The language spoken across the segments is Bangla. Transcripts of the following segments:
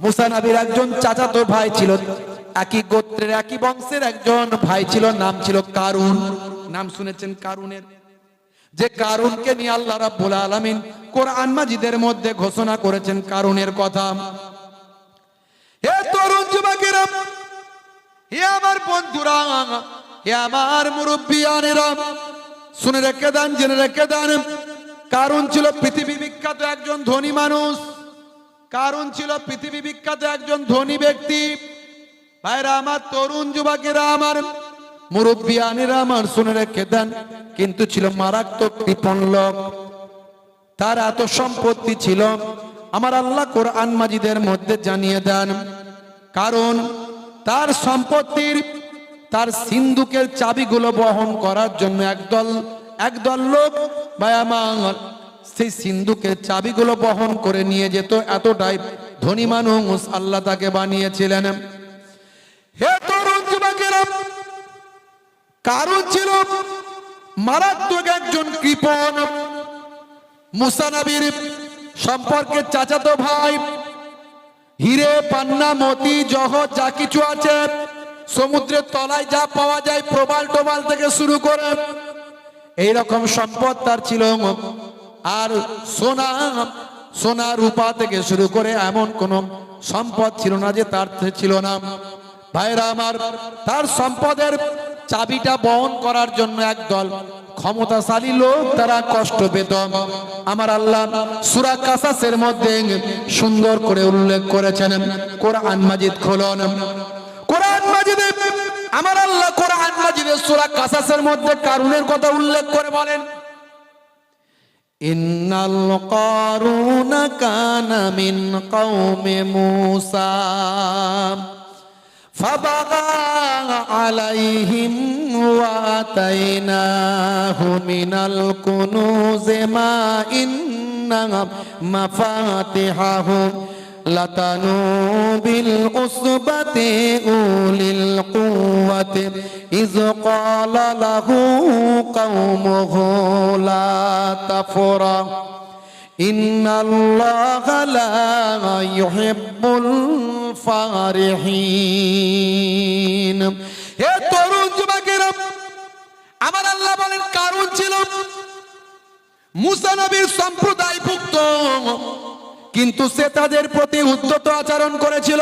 মুসা নবীর একজন চাচাতো ভাই ছিল, একই গোত্রের একই বংশের একজন ভাই ছিল, নাম ছিল কারুন। নাম শুনেছেন কারুনের? যে কারুনকে নিয়ে আল্লাহ রাব্বুল আলামিন কোরআন মাজিদের মধ্যে ঘোষণা করেছেন কারুনের কথা। হে তরুণ যুবকেরা, হে আমার বন্ধুরা, হে আমার মুরব্বিয়ানেরা, শুনে রেখে দেন, জেনে রেখে দেন, কারুন ছিল পৃথিবী বিখ্যাত একজন ধনী মানুষ। কারুন ছিল পৃথিবী বিখ্যাত একজন ধনী ব্যক্তি। ভাইরা আমার, তরুণ যুবকেরা আমার, মুরব্বিয়ানেরা আমার, শুনে রেখে দেন, কিন্তু ছিল মারাত্মক কৃপণ লোক। তার এত সম্পত্তি ছিল, আমার আল্লাহ কোরআন মাজিদের মধ্যে জানিয়ে দেন, কারণ তার সম্পত্তির, তার সিন্ধুকের চাবিগুলো বহন করার জন্য একদল লোক ভাই আমার সেই সিন্ধুকের চাবিগুলো বহন করে নিয়ে যেত। এতটাই ধনী মানুষ আল্লাহ তাকে বানিয়েছিলেন। হে তরুণ যুবকেরা, কারুন ছিল মারাত্মক একজন কৃপণ। মুসা নবীর সম্পর্কে চাচাতো ভাই, হিরে, পান্না, মতি, জহর যা কিছু আছে, সমুদ্রের তলায় যা পাওয়া যায়, প্রবাল টোবাল থেকে শুরু করে এইরকম সম্পদ তার ছিল। আর সোনা রূপা থেকে শুরু করে এমন কোন সম্পদ ছিল না যে তার ছিল না। ভাইরা আমার, তার সম্পদের চাবিটা বহন করার জন্য একদল ক্ষমতাশালী লোক তারা কষ্ট পেত। আমার আল্লাহ সূরা কাসাসের মধ্যে সুন্দর করে উল্লেখ করেছেন। কোরআন মাজিদ খুলুন, কোরআন মাজিদে আমার আল্লাহ কোরআন মাজিদে সূরা কাসাসের মধ্যে কারুনের কথা উল্লেখ করে বলেন, ইন্নাল কারুনা কানা মিন কওমে মূসা ফাবাগা আলাইহিম ওয়া আতাইনাহু মিনাল কুনুজি মা ইন্না মাফাতিহাহু লাতানু বিল উসবাতি উলিল কুওয়াতি ইয ক্বালা লাহু কওমুহু লা তাফরা ইন্নাল্লাহা লা ইউহিব্বুল ফারিহিন। হে তরুণ যুবকেরা, আমার আল্লাহ বলেন কারুন ছিল মুসা নবীর সম্প্রদায়ভুক্ত, কিন্তু সে তাদের প্রতি উদ্ধত আচরণ করেছিল।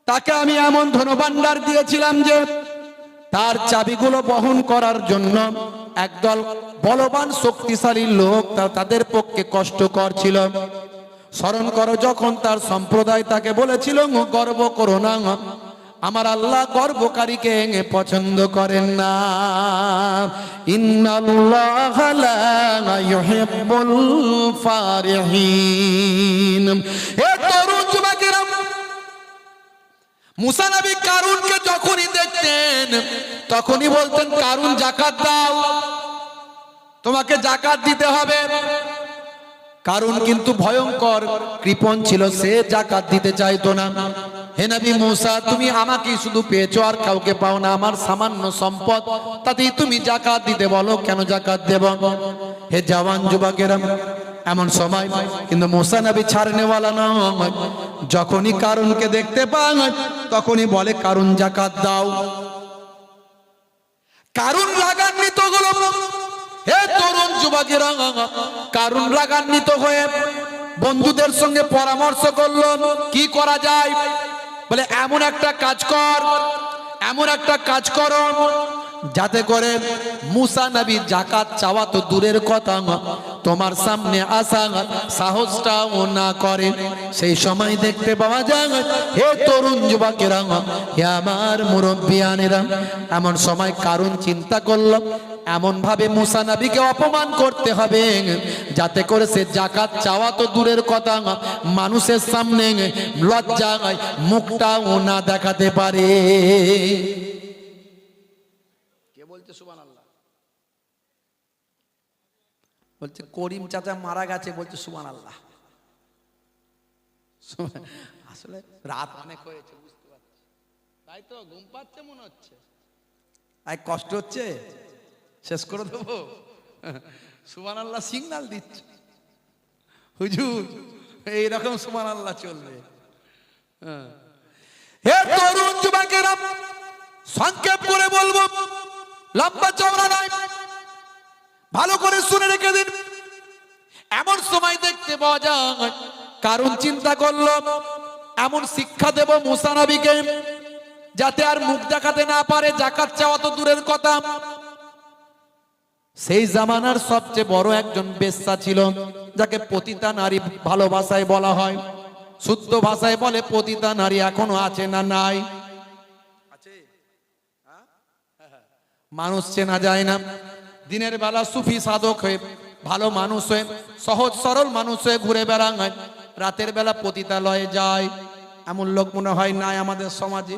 তাকে আমি এমন ধনভাণ্ডার দিয়েছিলাম যে তার চাবিগুলো বহন করার জন্য একদল বলবান শক্তিশালী লোক তাদের পক্ষে কষ্টকর ছিল। স্মরণ করো, যখন তার সম্প্রদায় তাকে বলেছিল গর্ব করো না, আমার আল্লাহ গর্বকারীকে পছন্দ করেন না। ইন্নাল্লাহা লা ইউহিব্বুল ফারিহিন। হে তরুণ যুবকেরা, মুসা নবী কারুনকে যখনই দেখতেন তখনই বলতেন, কারুন যাকাত দাও, তোমাকে যাকাত দিতে হবে। কারুন কিন্তু ভয়ঙ্কর কৃপণ ছিল, সে যাকাত দিতে চাইতো না। হে নবী মুসা, তুমি আমাকেই শুধু পেয়েছো, আর কাউকে পাও না, আমার সামান্য সম্পদ, তাতেই তুমি যাকাত দিতে বলো, কেন যাকাত দেব? হে জওয়ান যুবকেরা, এমন সময় কিন্তু মুসা নবী ছাড়নেওয়ালা নয়। যখনই কারুনকে দেখতে পায় তখনই বলে, কারুন যাকাত দাও। কারুন রাগান্বিত হলো। হে তরুণ যুবকেরা, কারুন রাগান্বিত হয়ে বন্ধুদের সঙ্গে পরামর্শ করলো, কি করা যায়? বলে, এমন একটা কাজ কর, এমন একটা কাজ করো যাতে করে মুসা নবী যাকাত চাওয়া তো দূরের কথা, তোমার সামনে আসা সাহসটাও না করে। সেই সময় দেখতে পাওয়া যায়, হে তরুণ যুবকেরা, হে আমার মুরব্বিয়ানেরা, এমন সময় কারুন চিন্তা করল, এমন ভাবে মুসা নবীকে অপমান করতে হবে যাতে করে সে যাকাত চাওয়া তো দূরের কথা, মানুষের সামনে লজ্জায় মুখটাও না দেখাতে পারে। কে বলছে সুবহানাল্লাহ? বলছে করিম চাচা মারা গেছে, বলছে সুবহানাল্লাহ। আসলে রাত অনেক হয়েছে, বুঝতে পারছি, তাই তো ঘুম পাচ্ছে মনে হচ্ছে। আর কষ্ট হচ্ছে, শেষ করে দেবো। সুবহানাল্লাহ সিগন্যাল দিচ্ছে হুজুর, এইরকম সুবহানাল্লাহ চলবে। হে তরুণ যুবকেরা, সংক্ষেপ করে বলবো, লম্বা চওড়া নয়, ভালো করে শুনে রেখে দিন। এমন সময় দেখতে পাওয়া যায় কারণ চিন্তা করলো এমন শিক্ষা দেব মুসা নবীকে যাতে আর মুখ দেখাতে না পারে, যাকাত চাওয়া তো দূরের কথা। সেই জামানার সবচেয়ে বড় একজন বেশ্যা ছিল, যাকে পতিতা নারী ভালো ভাষায় বলা হয়, শুদ্ধ ভাষায় বলে পতিতা নারী। এখনো আছে না নাই? মানুষ চেনা যায় না। দিনের বেলা সুফি সাধক হয়ে, ভালো মানুষ হয়ে, সহজ সরল মানুষ হয়ে ঘুরে বেড়ায়, রাতের বেলা পতিতালয়ে যায়। এমন লোক মনে হয় নাই আমাদের সমাজে?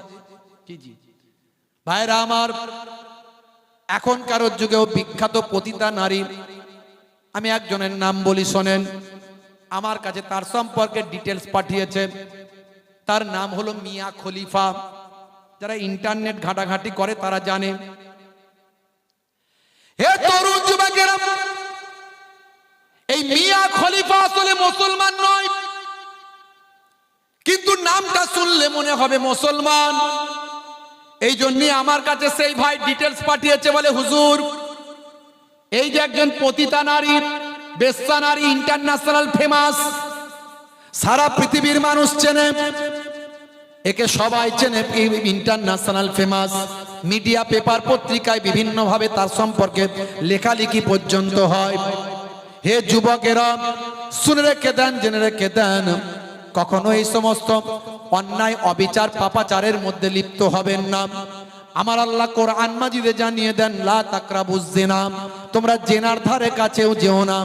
কি জি ভাইরা আমার, এখনকার যুগেও বিখ্যাত পতিতা নারী, আমি একজনের নাম বলি শোনেন। আমার কাছে তার সম্পর্কে ডিটেলস পাঠিয়েছে। তার নাম হলো মিয়া খলিফা। যারা ইন্টারনেট ঘাটাঘাটি করে তারা জানে। হে তরুণ যুবকেরা, এই মিয়া খলিফা আসলে মুসলমান নয়, কিন্তু নামটা শুনলে মনে হবে মুসলমান। এই জন্যই আমার কাছে সেই ভাই ডিটেলস পাঠিয়েছে, বলে হুজুর এই যে একজন পতিতা নারী, বেশ্যা নারী, ইন্টারন্যাশনাল ফেমাস, সারা পৃথিবীর মানুষ চেনে একে, সবাই চেনে, ইন্টারন্যাশনাল ফেমাস। মিডিয়া, পেপার, পত্রিকায় বিভিন্ন ভাবে তার সম্পর্কে লেখালেখি পর্যন্ত হয়। হে যুবকেরা, শুনে রেখে দেন, জেনে রেখে দেন, কখনো এই সমস্ত অন্যায়, অবিচার, পাপাচারের মধ্যে লিপ্ত হবেন না। আমার আল্লাহ কোরআন মাজিদে জানিয়ে দেন, লা তাকরাবুজ জিনা, তোমরা জেনার ধারে কাছেও যেও না।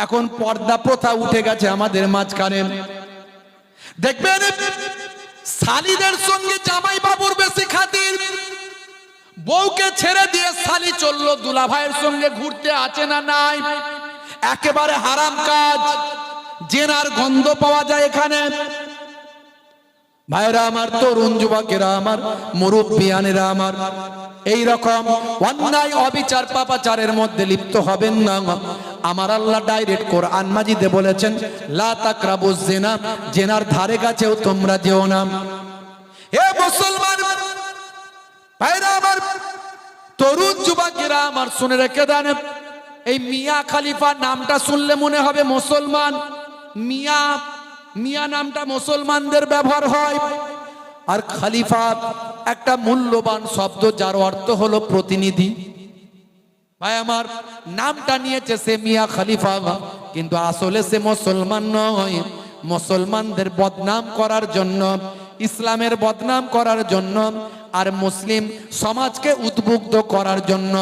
এখন পর্দা প্রথা উঠে গেছে আমাদের মাঝখানে। দেখবেন শালিদের সঙ্গে জামাই বাবুর বেশি খাতির, বউকে ছেড়ে দিয়ে শালি চললো দুলা ভাইয়ের সঙ্গে ঘুরতে, আছে না নাই? একেবারে হারাম কাজ, জেনার গন্ধ পাওয়া যায় এখানে। ভাইরা আমার, তরুণ যুবকেরা আমার, মুরব্বিয়ানেরা আমার, এই রকম অন্যায়, অবিচার, পাপাচারের মধ্যে লিপ্ত হবেন না। আমার আল্লাহ ডাইরেক্ট কোরআন মাজিদে বলেছেন, লা তাকরাবুজ জিনা, জেনার ধারে কাছেও তোমরা যেও না। হে মুসলমান ভাইরা আমার, তরুণ যুবকেরা আমার, শুনে রেখে দেন, এই মিয়া খলিফা নামটা শুনলে মনে হবে মুসলমান। মিয়া, মিয়া নামটা মুসলমানদের ব্যবহার হয়, আর খলিফা একটা মূল্যবান শব্দ, যার অর্থ হলো প্রতিনিধি। ভাই আমার, নামটা নিয়েছে সে মিয়া খলিফা, কিন্তু আসলে সে মুসলমান নয়। মুসলমানদের বদনাম করার জন্য, ইসলামের বদনাম করার জন্য, আর মুসলিম সমাজকে উদ্বুদ্ধ করার জন্য,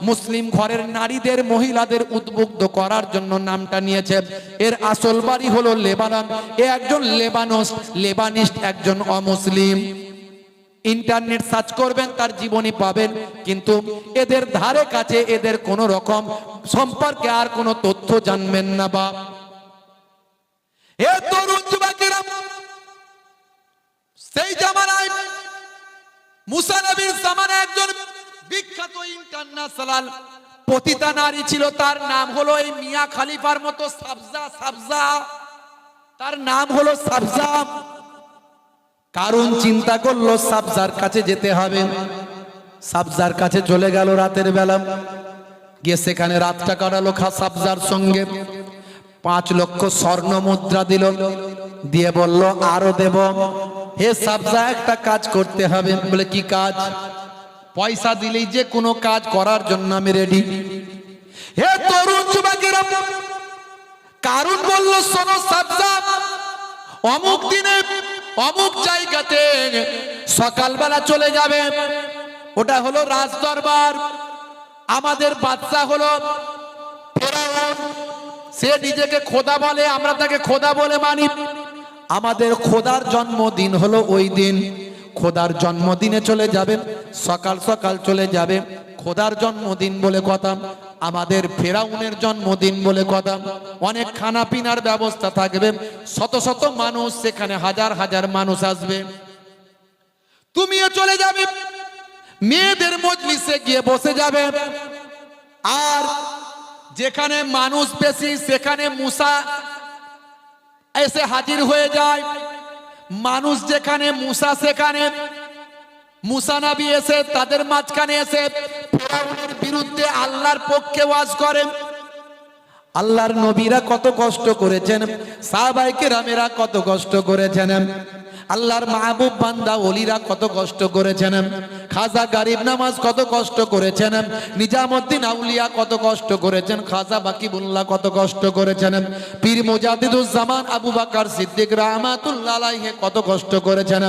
মুসলিম ঘরের নারীদের, মহিলাদের উদ্বুদ্ধ করার জন্য নামটা নিয়েছে। এর আসল বাড়ি হলো লেবানন। এ একজন লেবানিস্ট, একজন অমুসলিম। ইন্টারনেট সার্চ করবেন, তার জীবনী পাবেন, কিন্তু এদের ধারে কাছে, এদের কোন রকম সম্পর্কে আর কোন তথ্য জানবেন না। বা এ তরুণ যুবকেরা, সেই জামানায় মুসা নবীর জামানায় একজন বিখ্যাত ইন্টারন্যাশনাল পতিতা নারী ছিল। তার নাম হলো এই মিয়া খলিফার মতো সাবজা। তার নাম হলো সাবজা। কারণ চিন্তা করলো সাবজার কাছে যেতে হবে। সাবজার কাছে চলে গেল রাতের বেলা, গিয়ে সেখানে রাতটা কাটালো সাবজার সঙ্গে। 5 লক্ষ স্বর্ণ মুদ্রা দিল, দিয়ে বলল আরো দেব। হে সাবজা, একটা কাজ করতে হবে। বলে কি কাজ? পয়সা দিলেই যে কোনো কাজ করার জন্য আমি রেডি। হে তরুণ যুবকেরা, কারণ বলল, শোনো সাবজা, অমুক দিনে অমুক জায়গাতে সকালবেলা চলে যাবে। ওটা হলো রাজ দরবার। আমাদের বাদশা হলো ফেরাউন। সে নিজেকে খোদা বলে, আমরা তাকে খোদা বলে মানি। আমাদের খোদার জন্মদিন হলো ওই দিন। খোদার জন্মদিনে চলে যাবে, সকাল সকাল চলে যাবে। খোদার জন্মদিন বলে কথা, আমাদের ফেরাউনের জন্মদিন বলে কথা। অনেক খানা পিনার ব্যবস্থা থাকবে, শত শত মানুষ, সেখানে হাজার হাজার মানুষ আসবে। তুমিও চলে যাবে, মেয়েদের মজলিসে গিয়ে বসে যাবে। আর যেখানে মানুষ বেশি, সেখানে মুসা এসে হাজির হয়ে যায়। মানুষ যেখানে মুসা সেখানে, মুসা নবী এসে তাদের মাঝখানে এসে ফেরাউনের বিরুদ্ধে আল্লাহর পক্ষে ওয়াজ করেন। আল্লাহর নবীরা কত কষ্ট করেছেন, সাহাবায়ে কেরামেরা কত কষ্ট করেছেন, আল্লাহর মাহবুব বান্দা ওলিরা কত কষ্ট করেছেন, খাজা গরিব নামাজ কত কষ্ট করেছেন, নিজামুদ্দিন আউলিয়া কত কষ্ট করেছেন, খাজা বাকিবুল্লাহ কত কষ্ট করেছেন, পীর মুজাদ্দিদুজ্জামান আবু বকর সিদ্দিক রাহমাতুল্লাহ আলাইহি কত কষ্ট করেছেন,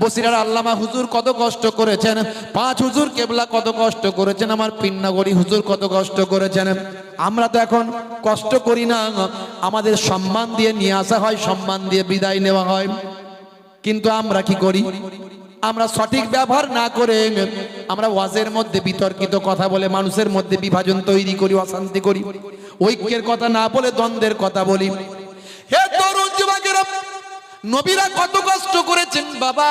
বসিরার আল্লামা হুজুর কত কষ্ট করেছেন, পাঁচ হুজুর কেবলা কত কষ্ট করেছেন, আমার পিন্নাগড়ি হুজুর কত কষ্ট করেছেন। আমরা তো এখন কষ্ট করি না, আমাদের সম্মান দিয়ে নিয়ে আসা হয়, সম্মান দিয়ে বিদায় নেওয়া হয়। কিন্তু আমরা কি করি? আমরা সঠিক ব্যবহার না করে আমরা ওয়াজের মধ্যে বিতর্কিত কথা বলে মানুষের মধ্যে বিভাজন তৈরি করি, অশান্তি করি, ঐক্যের কথা না বলে দ্বন্দ্বের কথা বলি। হে তরুণ যুবকেরা, নবীরা কত কষ্ট করেছেন বাবা।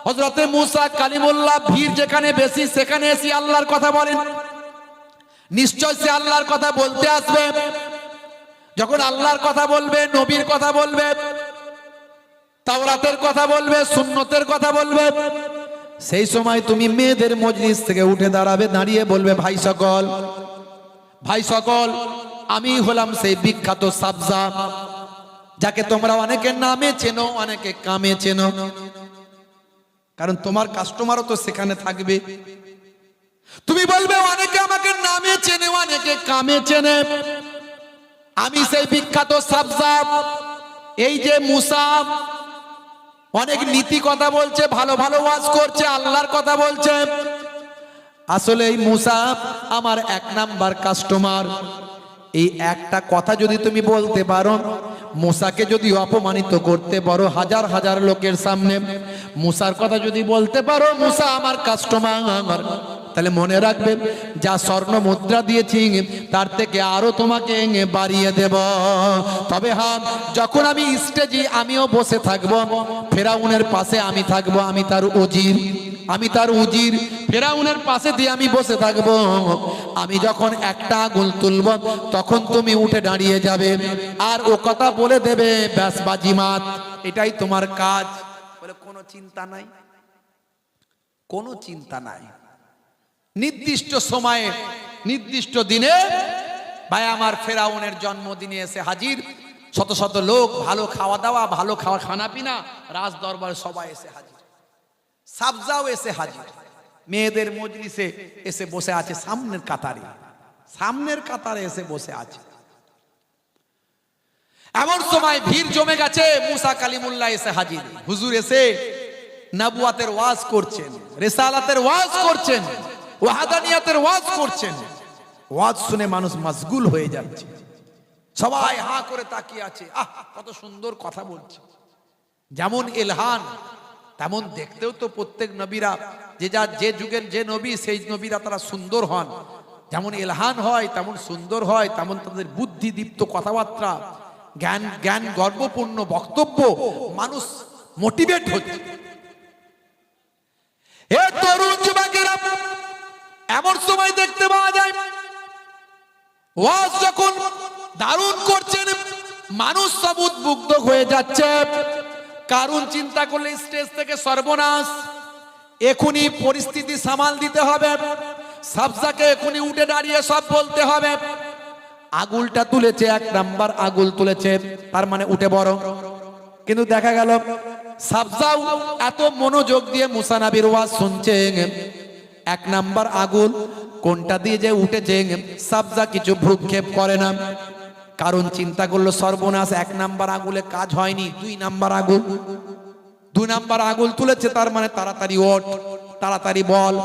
হযরতে মুসা কালিমুল্লাহ ভিড় যেখানে বেশি সেখানে এসে আল্লাহর কথা বলেন। নিশ্চয় সে আল্লাহর কথা বলতে আসবে। যখন আল্লাহর কথা বলবে, নবীর কথা বলবে, তাওরাতের কথা বলবে, সুন্নতের কথা বলবে, সেই সময় তুমি মেয়েদের মজলিস থেকে উঠে দাঁড়াবে, দাঁড়িয়ে বলবে, ভাই সকল, ভাই সকল, আমি হলাম সেই বিখ্যাত সাবজা, যাকে তোমরা অনেকে নামে চেনো, অনেকে কামে চেনো। কারণ তোমার কাস্টমারও তো সেখানে থাকবে। তুমি বলবে, অনেকে আমাকে নামে চেনে, অনেকে কামে চেনে, আমি সেই বিখ্যাত সাবজা। এই যে মুসা অনেক নীতি কথা বলছে, ভালো ভালো ওয়াজ করছে, আল্লাহর কথা বলছে, আসলে এই মুসা আমার এক নাম্বার কাস্টমার। এই একটা কথা যদি তুমি বলতে পারো, মুসাকে যদি অপমানিত করতে পারো হাজার হাজার লোকের সামনে, মুসার কথা যদি বলতে পারো মুসা আমার কাস্টমার, তাহলে মনে রাখবে যা স্বর্ণ মুদ্রা দিয়েছি তার থেকে আরো তোমাকে বাড়িয়ে দেব। তবে হ্যাঁ, যখন আমি স্টেজে আমিও বসে থাকবো, ফেরাউনের পাশে আমি থাকবো, আমি তার উজির, আমি তার উজির, ফেরাউনের পাশে দিয়ে আমি বসে থাকবো। আমি যখন একটা আঙুল তুলব তখন তুমি উঠে দাঁড়িয়ে যাবে আর ও কথা বলে দেবে, ব্যাস বাজিমাত, এটাই তোমার কাজ। বলে কোনো চিন্তা নাই, কোনো চিন্তা নাই। নির্দিষ্ট সময়ে নির্দিষ্ট দিনে ভাই আমার ফেরাউনের জন্মদিনে এসে হাজির, শত শত লোক, ভালো খাওয়া দাওয়া, ভালো খাওয়া খানা পিনা, রাজ দরবার সবাই এসে হাজির, সাবজাও এসে হাজির, মেয়েদের মজলিসে এসে বসে আছে সামনের কাতারে, সামনের কাতারে এসে বসে আছে। এমন সময় ভিড় জমে গেছে, মুসা কালিমুল্লাহ এসে হাজির। হুজুর এসে নবুয়াতের ওয়াজ করছেন, রিসালাতের ওয়াজ করছেন, ওয়াহাদানিয়াতের ওয়াজ করছেন। ওয়াজ শুনে মানুষ মশগুল হয়ে যাচ্ছে, সবাই হাঁ করে তাকিয়ে আছে। আহ, কত সুন্দর কথা বলছে। যেমন ইলহান তেমন দেখতেও তো প্রত্যেক নবীরা, যে যুগের যে নবী সেই নবীরা তারা সুন্দর হন। যেমন ইলহান হয় তেমন সুন্দর হয়, তেমন তাদের বুদ্ধিদীপ্ত কথাবার্তা, জ্ঞান গর্বপূর্ণ বক্তব্য, মানুষ মোটিভেট হচ্ছে। হে তরুণ যুবকেরা, এমন সময় দেখতে পাওয়া যায় ওয়াজ যখন দারুণ করছেন, মানুষ সব উদ্বুদ্ধ হয়ে যাচ্ছে। কারণ চিন্তা করলে স্টেজ থেকে সর্বনাশ, এখনই পরিস্থিতি সামাল দিতে হবে, সাবজাকে এখনই উঠে দাঁড়িয়ে সব বলতে হবে। আগুলটা তুলেছে, এক নাম্বার আগুল তুলেছে, তার মানে উঠে বড়। কিন্তু দেখা গেল সাবজাও এত মনোযোগ দিয়ে মুসা নবীর ওয়াজ শুনছে, এক নাম্বার আগুল কোনটা দিয়ে যে উঠেছে সাবজা কিছু ভ্রুক্ষেপ করে না। কারণ চিন্তা করলো সর্বনাশ, এক নাম্বার আগুলে কাজ হয়নি, দুই নাম্বার আগুল, দুই নাম্বার আগুল তুলেছে, তার মানে তাড়াতাড়ি ওঠ, তাড়াতাড়ি বল।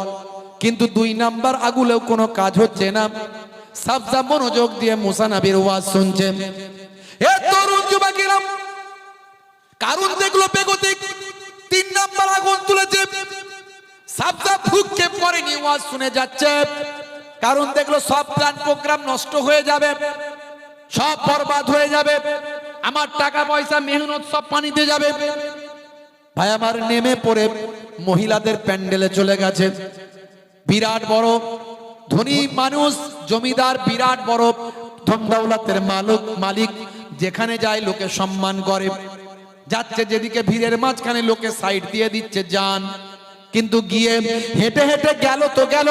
কিন্তু দুই নাম্বার আগুলেও কোনো কাজ হচ্ছে না। সাবজা মনোযোগ দিয়ে মুসা নবীর ওয়াজ শুনছে। হে তরুণ যুবকেরা, কারণ দেখলো বেগতিক, তিন নাম্বার আগুন তুলেছে, সাবজা ভ্রুক্ষেপ করেনি, ওয়াজ শুনে যাচ্ছে। কারণ দেখলো সব প্ল্যান প্রোগ্রাম নষ্ট হয়ে যাবে, সব বরবাদ হয়ে যাবে, আমার টাকা পয়সা মেহনত সব পানিতে যাবে। ভাই আমার নেমে পড়ে মহিলাদের প্যান্ডেলে চলে গেছে। বিরাট বড় ধনী মানুষ, জমিদার, বিরাট বড় ধন দৌলতের মালিক, যেখানে যায় লোকে সম্মান করে। যাচ্ছে যেদিকে ভিড়ের মাঝখানে লোকে সাইড দিয়ে দিচ্ছে যান, কিন্তু গিয়ে হেঁটে হেঁটে গেল তো গেল,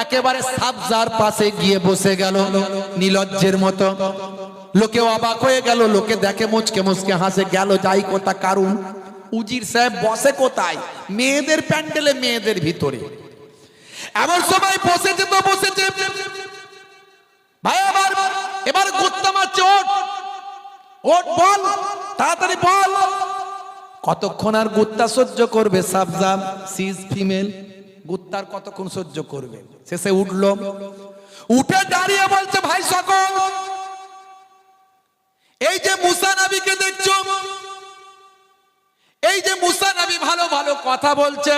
একেবারে সাবজার পাশে গিয়ে বসে গেল নিলজ্জের মতো। লোকে অবাক হয়ে গেল, লোকে দেখে মুচকে মুচকে হাসে, গেল যাই কোথা কারুন। উজির সাহেব বসে কোথায়? মেয়েদের প্যান্ডেলে, মেয়েদের ভিতরে। এমন সময় বসেছে তো বসেছে, ভাই আবার এবার গুত্তা মারছে, ওঠ ওঠ বল, তাড়াতাড়ি বল। কতক্ষণ আর গুত্তা সহ্য করবে? সাবজা সিজ ফিমেল, গুত্তার কতক্ষণ সহ্য করবে? শেষে উঠলো, উঠে দাঁড়িয়ে বলছে, ভাই সকল, এই যে মুসা নবীকে দেখছো, এই যে মুসা নবী ভালো ভালো কথা বলছে,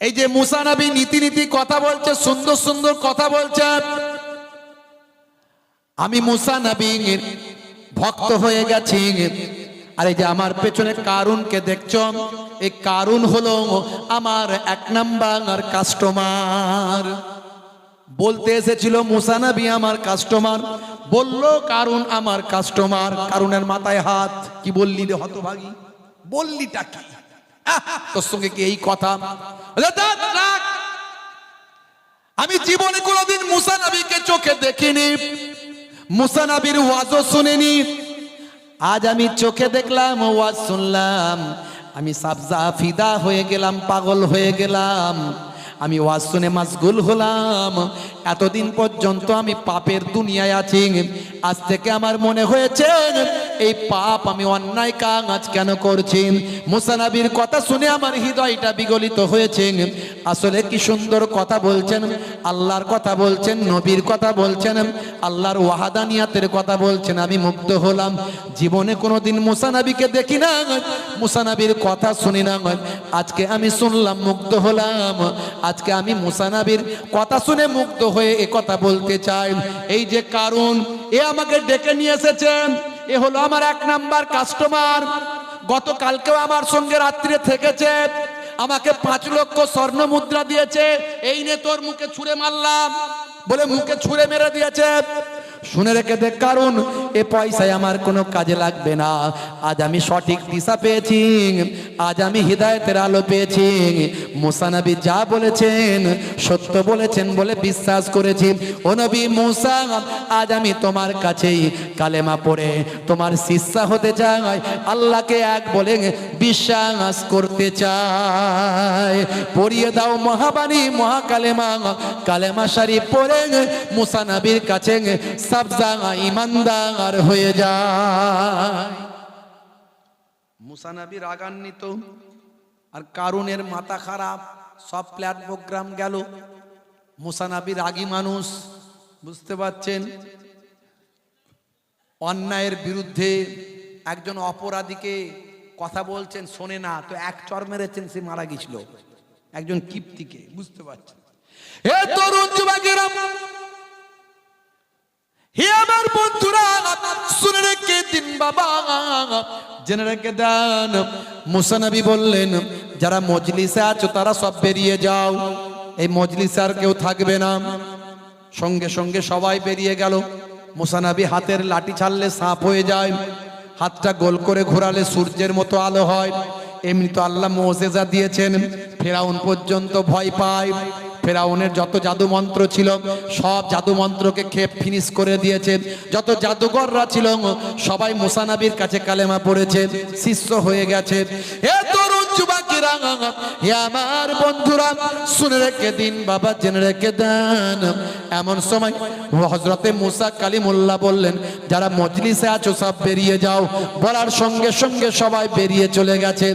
এই যে মুসা নবী নীতি নীতি কথা বলছে, সুন্দর সুন্দর কথা বলছে, আমি মুসা নবীর ভক্ত হয়ে গেছি। আর এই যে আমার পেছনে কারুনকে দেখছো, এই কারুন হলো আমার 1 নাম্বার কাস্টমার। বলতে এসেছিল মুসা নবী আমার কাস্টমার, বললো কারুন আমার কাস্টমার। কারুনের মাথায় হাত। কি বললি রে হতভাগী? বললিটা কি? তোর সঙ্গে কি এই কথা? আমি জীবনে কোনোদিন মুসা নবীকে চোখে দেখিনি, মুসা নবীর ওয়াজও শুনিনি। আজ আমি চোখে দেখলাম, ওয়াজ শুনলাম, আমি সাবজা ফিদা হয়ে গেলাম, পাগল হয়ে গেলাম। আমি ওয়াজ শুনে মাশগুল হলাম। এতদিন পর্যন্ত আমি পাপের দুনিয়ায় আছি, আজ থেকে আমার মনে হয়েছে এই পাপ, আমি অন্যায় কাজ কেন করছি। মুসা নবীর কথা শুনে আমার হৃদয়টা বিগলিত হয়েছে। আসলে কি সুন্দর কথা বলছেন, আল্লাহর কথা বলছেন, নবীর কথা বলছেন, আল্লাহর ওয়াহাদানিয়াতের কথা বলছেন। আমি মুগ্ধ হলাম। জীবনে কোনোদিন মুসা নবীকে দেখি না, মুসা নবীর কথা শুনি না, আজকে আমি শুনলাম, মুগ্ধ হলাম। আজকে আমি মুসা নবীর কথা শুনে মুগ্ধ হয়ে এ কথা বলতে চাই। এই যে কারুন, এ আমাকে ডেকে নিয়ে এসেছেন, এ হলো আমার 1 নাম্বার কাস্টমার। গতকালকেও আমার সঙ্গে রাত্রে থেকেছে, আমাকে 5 লক্ষ স্বর্ণ মুদ্রা দিয়েছে। এই নে তোর মুখে ছুঁড়ে মারলাম বলে মুখে ছুঁড়ে মেরে দিয়েছে। শুনে রেখে দেখ কারুন, এ পয়সায় আমার কোনো কাজে লাগবে না। আজ আমি সঠিক দিশা পেয়েছি, আজ আমি হিদায়াতের আলো পেয়েছি। মুসা নবী যা বলেছেন সত্য বলেছেন বলে বিশ্বাস করেছি। ও নবী মুসা, আজ আমি তোমার কাছেই কালেমা পড়ে তোমার শিষ্য হতে চাই, আল্লাহকে এক বলে বিশ্বাস করতে চাই। পড়িয়ে দাও মহাবাণী মহাকালেমা, কালেমা শরীফ পড়ে মুসা নবীর কাছে সাবজা ইমানদার হয়ে যায়। মুসা নবী রাগান্বিত, আর কারুনের মাথা খারাপ। সব প্ল্যান প্রোগ্রাম গেল। মুসা নবী রাগী মানুষ, বুঝতে পারছেন। অন্যায়ের বিরুদ্ধে একজন অপরাধীকে কথা বলছেন, শোনে না তো 1 চর মেরেছেন, সে মারা গেছিল। একজন কিপ্তিকে, বুঝতে পারছেন। হে তরুণ যুবকেরা, হে আমার বন্ধুরা, শুনে রেখে দিন বাবা, জেনে রেখে দেন। মুসা নবী বললেন, যারা মজলিসে আছো তারা সব বেরিয়ে যাও, এই মজলিসে আর কেউ থাকবে না। সঙ্গে সঙ্গে সবাই বেরিয়ে গেল। মুসা নবী হাতের লাঠি ছাড়লে সাপ হয়ে যায়, হাতটা গোল করে ঘোরালে সূর্যের মতো আলো হয়। এমনি তো আল্লাহ মুজিজা দিয়েছেন, ফেরাউন পর্যন্ত ভয় পায়। ফেরাউনের যত জাদু মন্ত্র ছিল সব জাদু মন্ত্রকে খেপ ফিনিশ করে দিয়েছে। যত জাদুকররা ছিল সবাই মুসা নবীর কাছে কালেমা পড়েছে, শিষ্য হয়ে গেছে। হে তরুণ যুবকেরা, হে আমার বন্ধুরা, শুনে রেখে দিন বাবা, জেনে রেখে দেন। এমন সময় হযরতে মুসা কালিমুল্লাহ বললেন, যারা মজলিসে আছো সব বেরিয়ে যাও। বলার সঙ্গে সঙ্গে সবাই বেরিয়ে চলে গেছে।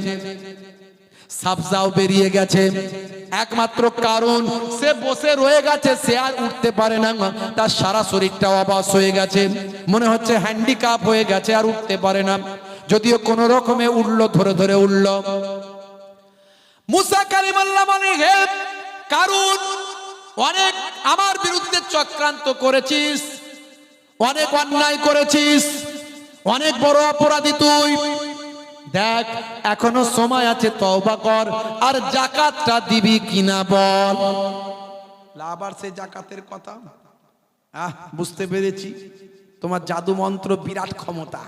সাবজাও বেরিয়ে গেছে। একমাত্র কারণ সে বসে রয়ে গেছে, সে আর উঠতে পারে না। তার সারা শরীরটা অবশ হয়ে গেছে, মনে হচ্ছে হ্যান্ডিক্যাপ হয়ে গেছে, আর উঠতে পারে না। যদিও কোন রকমে উঠলো, ধরে ধরে উঠলো। মুসা কালিমুল্লাহ বলে, হে কারুন, অনেক আমার বিরুদ্ধে চক্রান্ত করেছিস, অনেক অন্যায় করেছিস, অনেক বড় অপরাধী তুই। দেখ এখনো সময় আছে, তওবা কর, আর যাকাতটা দিবি কিনা বল। আবার সে যাকাতের কথা। বুঝতে পেরেছি, তোমার জাদু মন্ত্র বিরাট ক্ষমতা,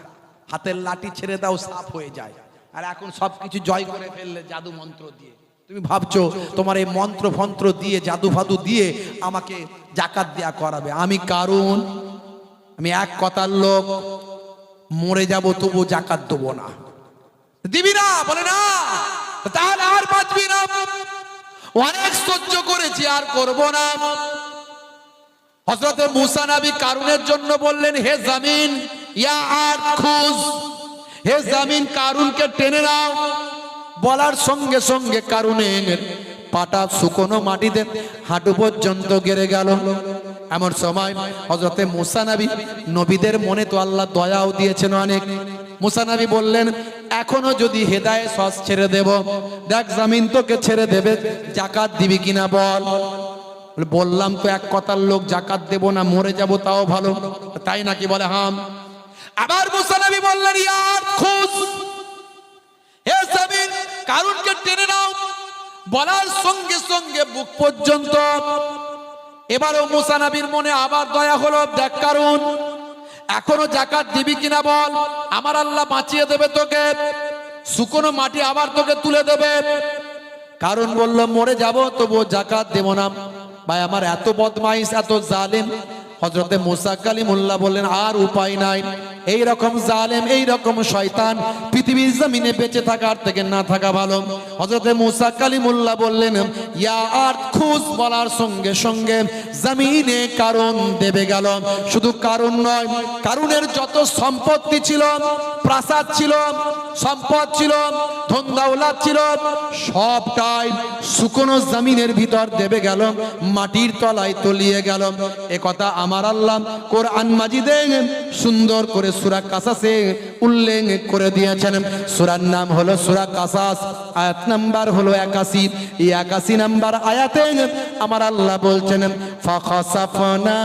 হাতের লাঠি ছেড়ে দাও সাফ হয়ে যায়। আর এখন সবকিছু জয় করে ফেললে জাদু মন্ত্র দিয়ে। তুমি ভাবছো তোমার এই মন্ত্র ফন্ত্র দিয়ে জাদু ফাদু দিয়ে আমাকে জাকাত দেয়া করাবে। আমি কারুন, আমি এক কথার লোক, মরে যাব তবু জাকাত দেবো না। দিবি না? বলে না, তাহলে আর বাঁচবি না। অনেক সহ্য করেছি, আর করব না। হযরতে মূসা নবী কারুনের জন্য বললেন, হে জমিন ইয়া আরদ খুজ, হে জমিন কারুনকে টেনে নাও। বলার সঙ্গে সঙ্গে কারুনের পাটা শুকনো মাটিতে হাঁটু পর্যন্ত গেড়ে গেল। এমন সময় হযরতে মূসা নবী, নবীদের মনে তো আল্লাহ দয়াও দিয়েছেন অনেক। মূসা নবী বললেন, এখনো যদি হেদায়েত সস ছেড়ে দেব, দেখ জমিন তোকে ছেড়ে দেবে, জাকাত দিবি কিনা বল। বললাম তো এক কথার লোক, জাকাত দেব না, মরে যাব তাও ভালো। তাই নাকি? বলে হাম। আবার মূসা নবী বললেন, ইয়া খুজ, হে জমিন কারুনকে টেনে নাও। বলার সঙ্গে সঙ্গে বুক পর্যন্ত। এবারও মূসা নবীর মনে আবার দয়া হলো, দেখ কারুন এখনো জাকাত দিবি কিনা বল, আমার আল্লাহ বাঁচিয়ে দেবে তোকে, শুকনো মাটি আবার তোকে তুলে দেবে। কারুন বলল, মরে যাব তবু জাকাত দেব না। ভাই আমার এত বদমাইশ, এত জালিম। হযরতে মূসা কালিমুল্লাহ বললেন, আর উপায় নাই, এই রকম জালেম, এই রকম শয়তান পৃথিবীর জমিনে বেঁচে থাকার থেকে না থাকা ভালো। হযরতে মূসা কালিমুল্লাহ বললেন, ইয়া আরদ খুজ। বলার সঙ্গে সঙ্গে জমিনে কারুন দেবে গেল। শুধু কারুন নয়, কারুনের যত সম্পত্তি ছিল, প্রাসাদ ছিল, সম্পদ ছিল, ধন দৌলত ছিল, সবটাই শুকনো জমিনের ভিতর দেবে গেল, মাটির তলায় তলিয়ে গেল। এ কথা আমার আল্লাহ কোরআন মাজিদে সুন্দর করে সূরা কাসাসে উল্লেখ করে দিয়েছেন। সূরার নাম হলো সূরা কাসাস, আয়াত নাম্বার হলো 81। এই 81 নাম্বার আয়াতে আমার আল্লাহ বলছেন, ফাখাসাফনা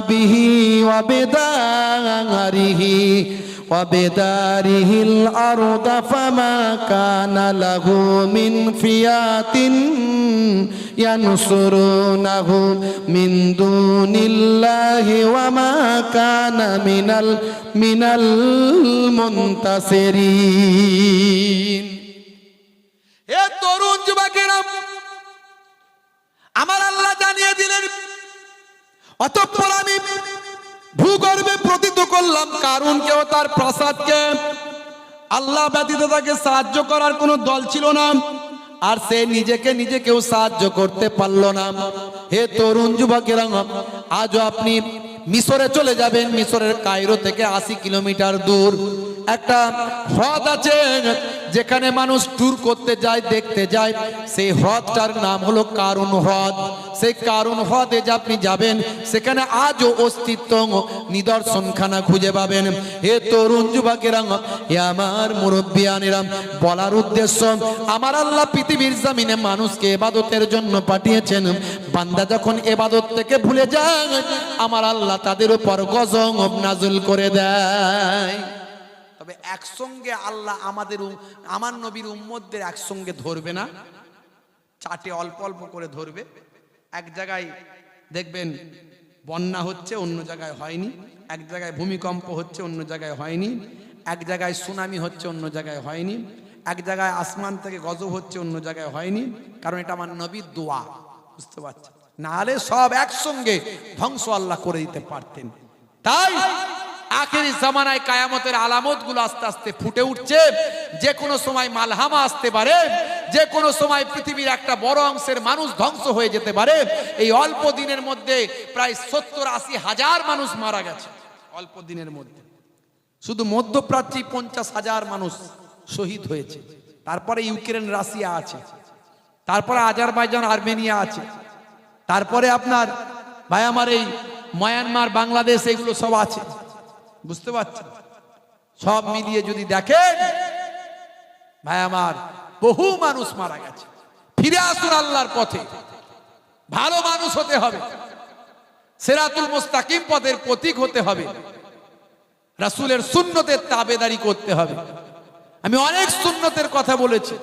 বিহি ওয়া বিদারিহি وبداره الأرض فما كان له من فئة ينصرونه من دون الله وما كان من المنتصرين। এ তরুণ যুবকেরা, আমার আল্লাহ জানিয়ে দিলেন, অতঃপর আমি ভূগর্ভে প্রতীত করলাম কারুনকে ও তার প্রাসাদকে। আল্লাহ ব্যতীত তাকে সাহায্য করার কোনো দল ছিল না, আর সে নিজে কেউ সাহায্য করতে পারল না। হে তরুণ যুবকেরা, আজও আপনি মিশরে চলে যাবেন। মিশরের কায়রো থেকে 80 কিলোমিটার দূর একটা হ্রদ আছে, যেখানে মানুষ ট্যুর করতে যায়, দেখতে যায়। সেই হ্রদটার নাম হলো কারুন হ্রদ। সেই কারুন হ্রদে যে আপনি যাবেন, সেখানে আজও অস্তিত্ব নিদর্শনখানা খুঁজে পাবেন। হে তরুণ যুবকেরা, হে আমার মুরব্বিয়ানেরা, বলার উদ্দেশ্য, আমার আল্লাহ পৃথিবীর জমিনে মানুষকে ইবাদতের জন্য পাঠিয়েছেন। বান্দা যখন ইবাদত থেকে ভুলে যায়, আমার আল্লাহ তাদের উপর গজব নাযিল করে দেয়। তবে একসঙ্গে আল্লাহ আমার নবীর উম্মতদের একসঙ্গে ধরবে না, চাটে অল্প অল্প করে ধরবে। এক জায়গায় দেখবেন বন্যা হচ্ছে, অন্য জায়গায় হয়নি। এক জায়গায় ভূমিকম্প হচ্ছে, অন্য জায়গায় হয়নি। এক জায়গায় সুনামি হচ্ছে, অন্য জায়গায় হয়নি। এক জায়গায় আসমান থেকে গজব হচ্ছে, অন্য জায়গায় হয়নি। কারণ এটা আমার নবীর দোয়া, বুঝতে পারছেন? না হলে সব একসঙ্গে ধ্বংস আল্লাহ করে দিতে পারতেন। তাই আখেরি জামানায় কায়ামতের আলামত গুলো আস্তে আস্তে ফুটে উঠছে। যে কোনো সময় মালহামা আসতে পারে, যে কোনো সময় পৃথিবীর একটা বড় অংশের মানুষ ধ্বংস হয়ে যেতে পারে। এই অল্প দিনের মধ্যে প্রায় 70-80 হাজার মানুষ মারা গেছে অল্প দিনের মধ্যে। শুধু মধ্যপ্রাচ্যে 50,000 মানুষ শহীদ হয়েছে। তারপরে ইউক্রেন, রাশিয়া আছে, তারপরে আজারবাইজান, আর্মেনিয়া আছে, তারপরে আপনার ভাই আমার এই মায়ানমার, বাংলাদেশ, এগুলো সব আছে, বুঝতে পারছেন? সব মিলিয়ে যদি দেখেন ভাই আমার, বহু মানুষ মারা গেছে। ফিরে আসুন আল্লাহর পথে, ভালো মানুষ হতে হবে, সিরাতুল মুস্তাকিম পথের প্রতীক হতে হবে, রাসূলের সুন্নতের তাবেদারি করতে হবে। আমি অনেক সুন্নতের কথা বলেছি,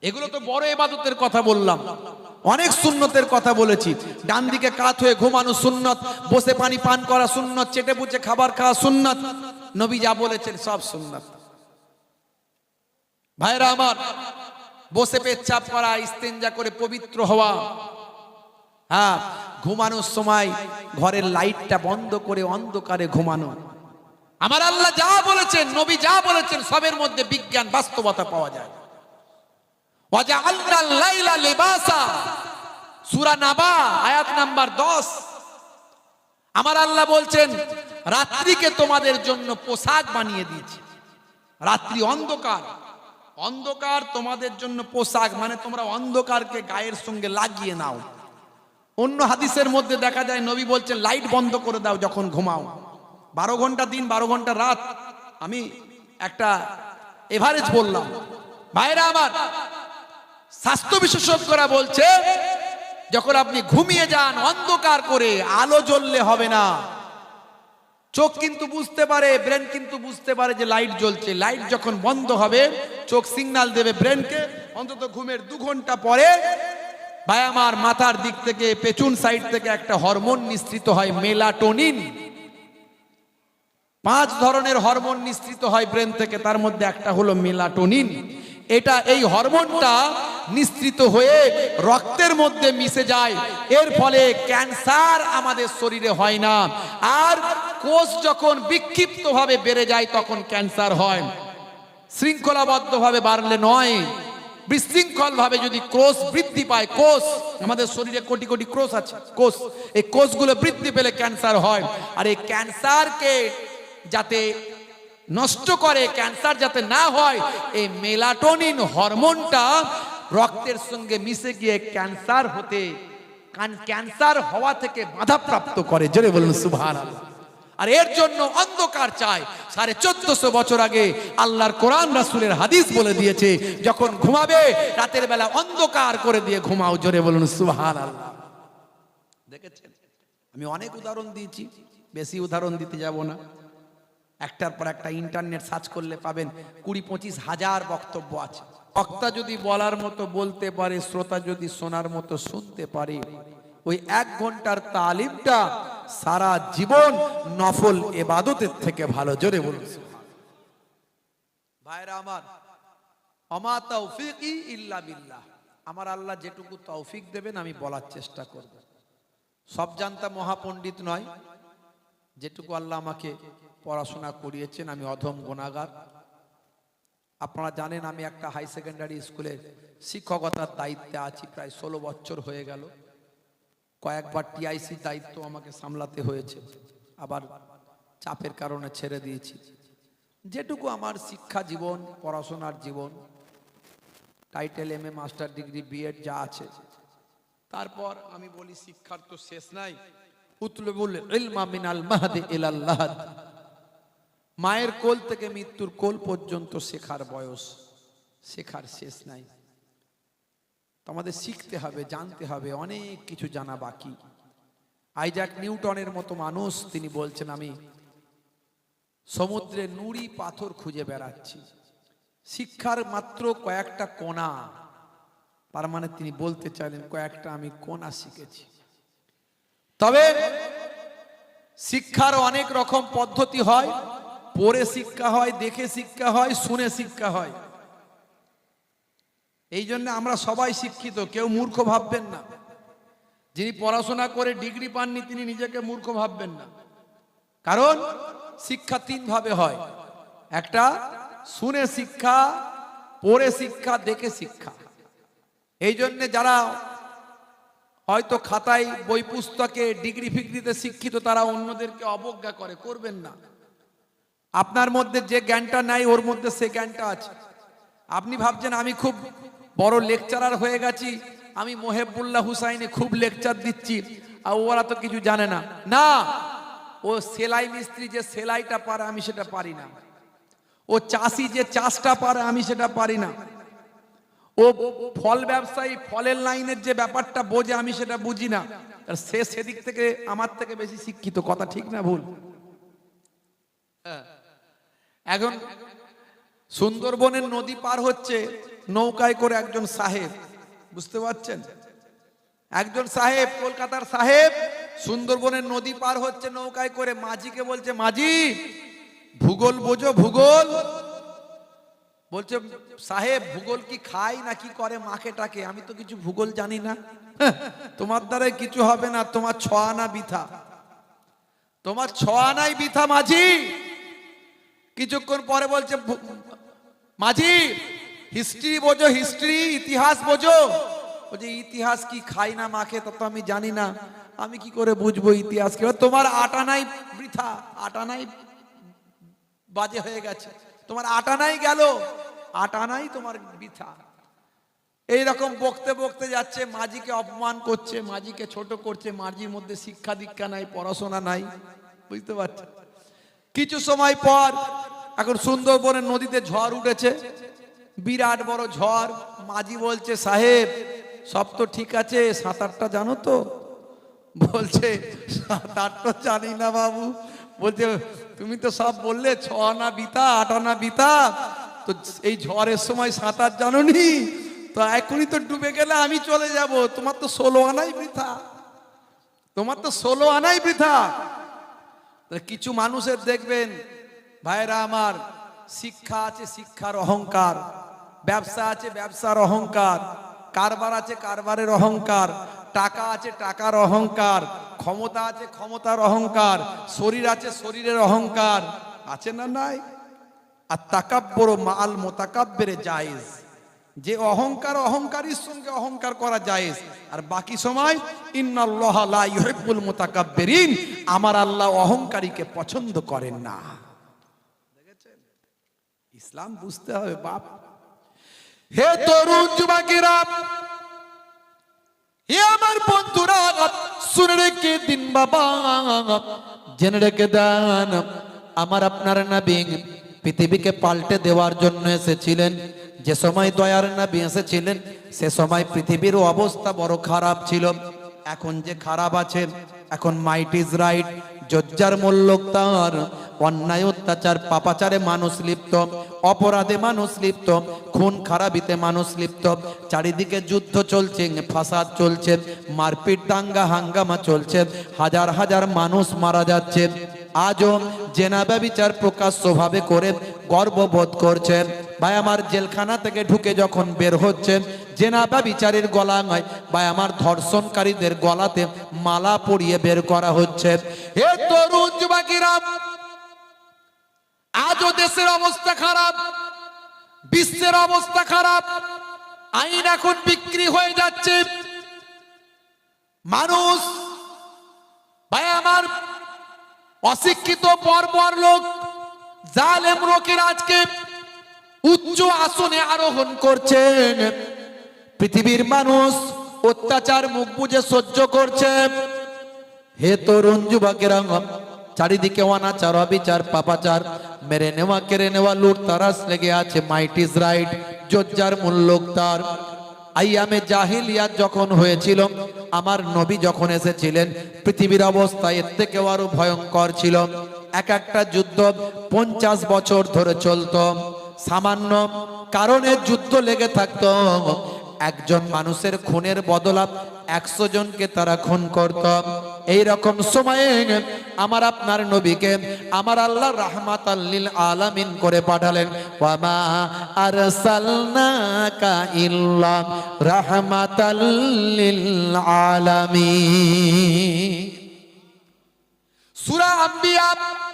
এগুলো তো বড় ইবাদতের কথা বললাম। অনেক সুন্নতের কথা বলেছি। ডান দিকে কাত হয়ে ঘুমানো সুন্নত, বসে পানি পান করা সুন্নত, চেটে পুচে খাবার খাওয়া সুন্নত, নবী যা বলেছেন সব সুন্নাত। ভাইরা আমার, বসে পেচ্ছাপ করা, ইস্তেঞ্জা করে পবিত্র হওয়া, হ্যাঁ, ঘুমানোর সময় ঘরের লাইটটা বন্ধ করে অন্ধকারে ঘুমানো, আমার আল্লাহ যা বলেছেন, নবী যা বলেছেন, সবের মধ্যে বিজ্ঞান বাস্তবতা পাওয়া যায়। ওয়াজআলনাল লাইলা লিবাসা, সূরা নাবা আয়াত নাম্বার 10। আমার আল্লাহ বলছেন রাত্রিকে তোমাদের জন্য পোশাক বানিয়ে দিয়েছি। রাত্রি অন্ধকার, অন্ধকার তোমাদের জন্য পোশাক, মানে তোমরা অন্ধকারকে গায়ের সঙ্গে লাগিয়ে নাও। অন্য হাদিসের মধ্যে দেখা যায় নবী বলছেন লাইট বন্ধ করে দাও যখন ঘুমাও। 12 ঘন্টা দিন, 12 ঘন্টা রাত, আমি একটা এভারেজ বললাম। ভাইরা আমার, স্বাস্থ্য বিশেষজ্ঞরা বলছে যখন আপনি ঘুমিয়ে যান অন্ধকার করে, আলো জ্বললে হবে না। চোখ কিন্তু বুঝতে পারে, ব্রেন কিন্তু বুঝতে পারে যে লাইট জ্বলছে। লাইট যখন বন্ধ হবে চোখ সিগন্যাল দেবে ব্রেনকে, অন্তত ঘুমের 2 ঘন্টা পরে ভাই আমার মাথার দিক থেকে, পেছন সাইড থেকে একটা হরমোন নিঃসৃত হয়, মেলাটোনিন। 5 ধরনের হরমোন নিঃসৃত হয় ব্রেন থেকে, তার মধ্যে একটা হলো মেলাটোনিন। এটা, এই হরমোনটা নিঃসৃত হয়ে রক্তের মধ্যে মিশে যায়। এর ফলে ক্যান্সার আমাদের শরীরে হয় না। আর কোষ যখন বিক্ষিপ্তভাবে বেড়ে যায় তখন ক্যান্সার হয়। শৃঙ্খলাবদ্ধভাবে বাড়লে নয়, বিশৃঙ্খল ভাবে যদি কোষ বৃদ্ধি পায়, কোষ, আমাদের শরীরে কোটি কোটি কোষ আছে, কোষ, এই কোষগুলো বৃদ্ধি পেলে ক্যান্সার হয়। আর এই ক্যান্সারকে যাতে নষ্ট করে, ক্যান্সার যাতে না হয়, এই মেলাটোনিন হরমোনটা রক্তের সঙ্গে মিশে গিয়ে ক্যান্সার হওয়া থেকে বাধাপ্রাপ্ত করে। জোরে বলুন সুবহানাল্লাহ। আর এর জন্য অন্ধকার চাই। 1450 বছর আগে আল্লাহর কোরআন, রাসূলের হাদিস বলে দিয়েছে যখন ঘুমাবে রাতের বেলা অন্ধকার করে দিয়ে ঘুমাও। জোরে বলুন সুবহানাল্লাহ। দেখেছেন, আমি অনেক উদাহরণ দিয়েছি, বেশি উদাহরণ দিতে যাব না। একটার পর একটা ইন্টারনেট সার্চ করলে পাবেন 20-25 হাজার বক্তব্য আছে। বক্তা যদি বলার মতো বলতে পারে, শ্রোতা যদি শোনার মতো শুনতে পারে, ওই 1 ঘন্টার তালিমটা সারা জীবন নফল ইবাদতের থেকে ভালো। জোরে বলুন ভাইরা আমার, আমা তাওফীকি ইল্লা বিল্লাহ। আমার আল্লাহ যেটুকু তৌফিক দেবেন আমি বলার চেষ্টা করব। সব জানতা মহাপণ্ডিত নয়, যেটুকু আল্লাহ আমাকে পড়াশোনা করিয়েছেন আমি অধম গুনাহগার। আপনারা জানেন আমি একটা হাই সেকেন্ডারি স্কুলের শিক্ষকতার দায়িত্বে আছি, প্রায় 16 বছর হয়ে গেল। কয়েকবার টিআইসি দায়িত্ব আমাকে সামলাতে হয়েছে, আবার চাপের কারণে ছেড়ে দিয়েছি। যেটুকু আমার শিক্ষা জীবন, পড়াশোনার জীবন, title MA, master degree, BEd যা আছে, তারপর আমি বলি শিক্ষার তো শেষ নাই। উতলুবুল ইলমা মিনাল মাহদি ইলাল লাহাদ, মায়ের কোল থেকে মৃত্যুর কোল পর্যন্ত শেখার বয়স, শেখার শেষ নাই। আমাদের শিখতে হবে, জানতে হবে, অনেক কিছু জানা বাকি। আইজাক নিউটনের মতো মানুষ তিনি বলছেন আমি সমুদ্রে নুড়ি পাথর খুঁজে বেড়াচ্ছি। শিক্ষার মাত্র কয়েকটা কোণা, তার মানে তিনি বলতে চাইলেন কয়েকটা আমি কোণা শিখেছি। তবে শিক্ষার অনেক রকম পদ্ধতি হয়, পড়ে শিক্ষা হয়, দেখে শিক্ষা হয়, শুনে শিক্ষা হয়। এই জন্য আমরা সবাই শিক্ষিত, কেউ মূর্খ ভাববেন না। যিনি পড়াশোনা করে ডিগ্রি পাননি তিনি নিজেকে মূর্খ ভাববেন না। কারণ শিক্ষা 3 ভাবে হয়, একটা শুনে শিক্ষা, পড়ে শিক্ষা, দেখে শিক্ষা। এই জন্য যারা হয়তো খাতায়, বই পুস্তকে, ডিগ্রি ফিগ্রিতে শিক্ষিত, তারা অন্যদেরকে অবজ্ঞা করে, করবেন না। আপনার মধ্যে যে জ্ঞানটা নাই ওর মধ্যে সে জ্ঞানটা আছে। আপনি ভাবছেন আমি খুব বড় লেকচারার হয়ে গেছি, আমি মোহেবুল্লাহ হুসাইনে খুব লেকচার দিচ্ছি, আর ওরা তো কিছু জানে না। না, ও সেলাই মিস্ত্রি যে সেলাইটা পারে আমি সেটা পারি না, ও চাষি যে চাষটা পারে আমি সেটা পারি না, ও ফল ব্যবসায়ী ফলের লাইনের যে ব্যাপারটা বোঝে আমি সেটা বুঝি না। সে সেদিক থেকে আমার থেকে বেশি শিক্ষিত। কথা ঠিক না ভুল? এখন সুন্দরবনের নদী পার হচ্ছে নৌকায় করে একজন সাহেব, বুঝতে পারছেন? একজন সাহেব, কলকাতার সাহেব, সুন্দরবনের নদী পার হচ্ছে নৌকায় করে। মাঝিকে বলছে, মাঝি ভূগোল বোঝো ভূগোল? বলছে সাহেব ভূগোল কি খায় না কি করে মাকে টাকে? আমি তো কিছু ভূগোল জানি না। তোমার দ্বারাই কিছু হবে না, তোমার 6 আনা বৃথা, তোমার 6 আনাই বৃথা মাঝি। কিছুক্ষণ পরে বলছে মাঝি হিস্ট্রি বোঝো, হিস্ট্রি ইতিহাস বোঝো? বলছে ইতিহাস কি খাই না মাকে? তা তো আমি জানি না, আমি কি করে বুঝবো ইতিহাস কি? তোমার 8 আনাই বৃথা, 8 আনাই বাজে হয়ে গেছে, তোমার 8 আনাই গেল, 8 আনাই তোমার বৃথা। এইরকম বকতে বকতে যাচ্ছে, মাঝিকে অপমান করছে, মাঝিকে ছোট করছে, মাঝির মধ্যে শিক্ষা দীক্ষা নাই, পড়াশোনা নাই, বুঝতে পারছে। কিছু সময় পর এখন সুন্দরবনের নদীতে ঝড় উঠেছে, বিরাট বড় ঝড়। মাঝি বলছে সাহেব সব তো ঠিক আছে, সাঁতারটা জানো তো? বলছে সাঁতারটা জানি না বাবু। বলছে তুমি তো সব বললে 6 আনা বৃথা, 8 আনা বৃথা, তো এই ঝড়ের সময় সাঁতার জানোনি? তো এখনই তো ডুবে গেলে আমি চলে যাব, তোমার তো 16 আনাই বৃথা, তোমার তো 16 আনাই বৃথা। কিছু মানুষের দেখবেন ভাইরা আমার, শিক্ষা আছে শিক্ষার অহংকার, ব্যবসা আছে ব্যবসার অহংকার, কারবার আছে কারবারের অহংকার, টাকা আছে টাকার অহংকার, ক্ষমতা আছে ক্ষমতার অহংকার, শরীর আছে শরীরের অহংকার, আছে না নাই? আর তাকাব্বুরু মাআল মুতাকাব্বিরে জায়েজ, যে অহংকার অহংকারীর সঙ্গে অহংকার করা জায়েজ, আর বাকি সময় ইন্নাল্লাহা লা ইউহিব্বুল মুতাকাব্বিরিন, আমার আল্লাহ অহংকারীকে পছন্দ করেন না। দেখেছেন, ইসলাম বুঝতে হবে বাপ। হে তরুণ যুবকেরা, হে আমার বন্ধুরা, শুনে রেখে দিন বাবা, জেনে রেখে দেন, আমার আপনার নবী পৃথিবীকে পাল্টে দেওয়ার জন্য এসেছিলেন। যে সময় দয়ার নবী এসেছিলেন সে সময় পৃথিবীর অবস্থা বড় খারাপ ছিল। এখন যে খারাপ আছে, এখন মাইট ইজ রাইট, জজ্জার মোল্লক তার, অন্যায় অত্যাচার পাপাচারে মানুষ লিপ্ত, অপরাধে মানুষ লিপ্ত, খুন খারাপিতে মানুষ লিপ্ত, চারিদিকে যুদ্ধ চলছে, ফাসাদ চলছে, মারপিট দাঙ্গা হাঙ্গামা চলছে, হাজার হাজার মানুষ মারা যাচ্ছে। আজও জেনা ব্যভিচার প্রকাশ্যভাবে করে গর্ববোধ করছে। ভাই আমার জেলখানা থেকে ঢুকে যখন বের হচ্ছে, জেনা ব্যভিচারীর গলা নয় ভাই আমার ধর্ষণকারীদের গলাতে মালা পরিয়ে বের করা হচ্ছে। হে তরুণ যুবকেরা, আজও দেশের অবস্থা খারাপ, বিশ্বের অবস্থা খারাপ, আইন এখন বিক্রি হয়ে যাচ্ছে। মানুষ ভাই আমার অশিক্ষিত বর্বর লোক, জালেম লোকের আজকে উচ্চ আসনে আরোহণ করছেন। পৃথিবীর মানুষ অত্যাচার মুখ বুজে সহ্য করছে। হে তরুণ যুবকেরা, চারিদিকে অনাচার অবিচার পাপাচার, মেরে নেওয়া কেড়ে নেওয়া লুট তারাস লেগে আছে। মাইট ইজ রাইট, জজ্জার মুল্লুক তার। আইয়ামে জাহিলিয়াত যখন হয়েছিল, আমার নবী যখন এসেছিলেন, পৃথিবীর অবস্থা এর থেকেও আরো ভয়ঙ্কর ছিল। এক একটা যুদ্ধ 50 বছর ধরে চলতো, সামান্য কারণে যুদ্ধ লেগে থাকতো। একজন মানুষের খুনের বদলাত 100 জনকে তারা খুন করত। এই রকম সময়ে আমার আপনার নবীকে আমার আল্লাহ রাহমাতাল লিল আলামিন করে পাঠালেন। ওয়ামা আরসালনাকা ইল্লা রাহমাতাল লিল আলামিন। সূরা আম্বিয়া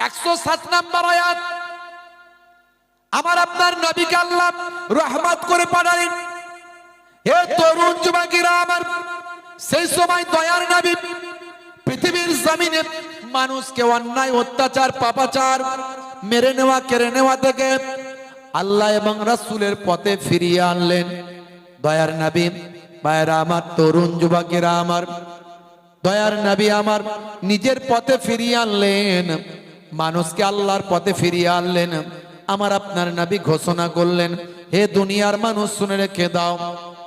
107 নম্বর আয়াত। আমার আপনার নবীকে আল্লাহ রহমত করে পাঠালেন। হে তরুণ যুবকেরা আমার, সেই সময় দয়ার নবী পৃথিবীর জমিনে মানুষকে অন্যায় অত্যাচার পাপাচার মেরে নেওয়া কেড়ে নেওয়া থেকে আল্লাহ এবং রাসূলের পথে ফিরিয়ে আনলেন। দয়ার নবী ভাইরা আমার, তরুণ যুবকেরা আমার, দয়ার নবী আমার নিজের পথে ফিরিয়ে আনলেন, মানুষকে আল্লাহর পথে ফিরিয়ে আনলেন। আমার আপনার নবী ঘোষণা করলেন, হে দুনিয়ার মানুষ শুনে রেখে দাও,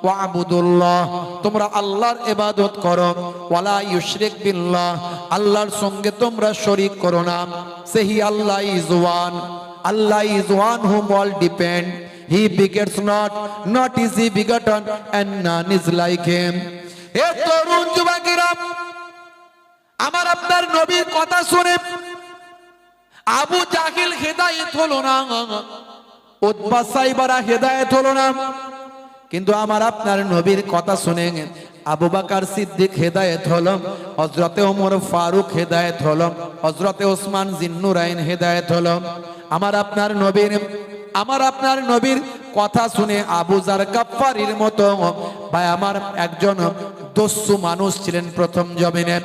ওয়াবুদুল্লাহ, তোমরা আল্লাহর ইবাদত করো, ওয়ালা ইউশরিক বিল্লাহ, আল্লাহর সঙ্গে তোমরা শরীক করো না। সেহি Allah is one, Allah is one whom all depend, he begets not, not is he begotten, and none is like him. হে তরুণ যুবকেরা, আমার আপনার নবীর কথা শুনে আবু জাহিল হেদায়েত হলো না, উতবা সাইবারা হেদায়েত হলো না, কিন্তু আমার আপনার নবীর কথা শুনে আবু বকর সিদ্দিক হেদায়েত হলো, হযরতে ওমর ফারুক হেদায়েত হলো, হযরতে ওসমান জিন্নুরাইন হেদায়েত হলো। আমার আপনার নবীর কথা শুনে আবু জার গাফফারির মতো ভাই আমার একজন দস্যু মানুষ ছিলেন প্রথম জমিনে।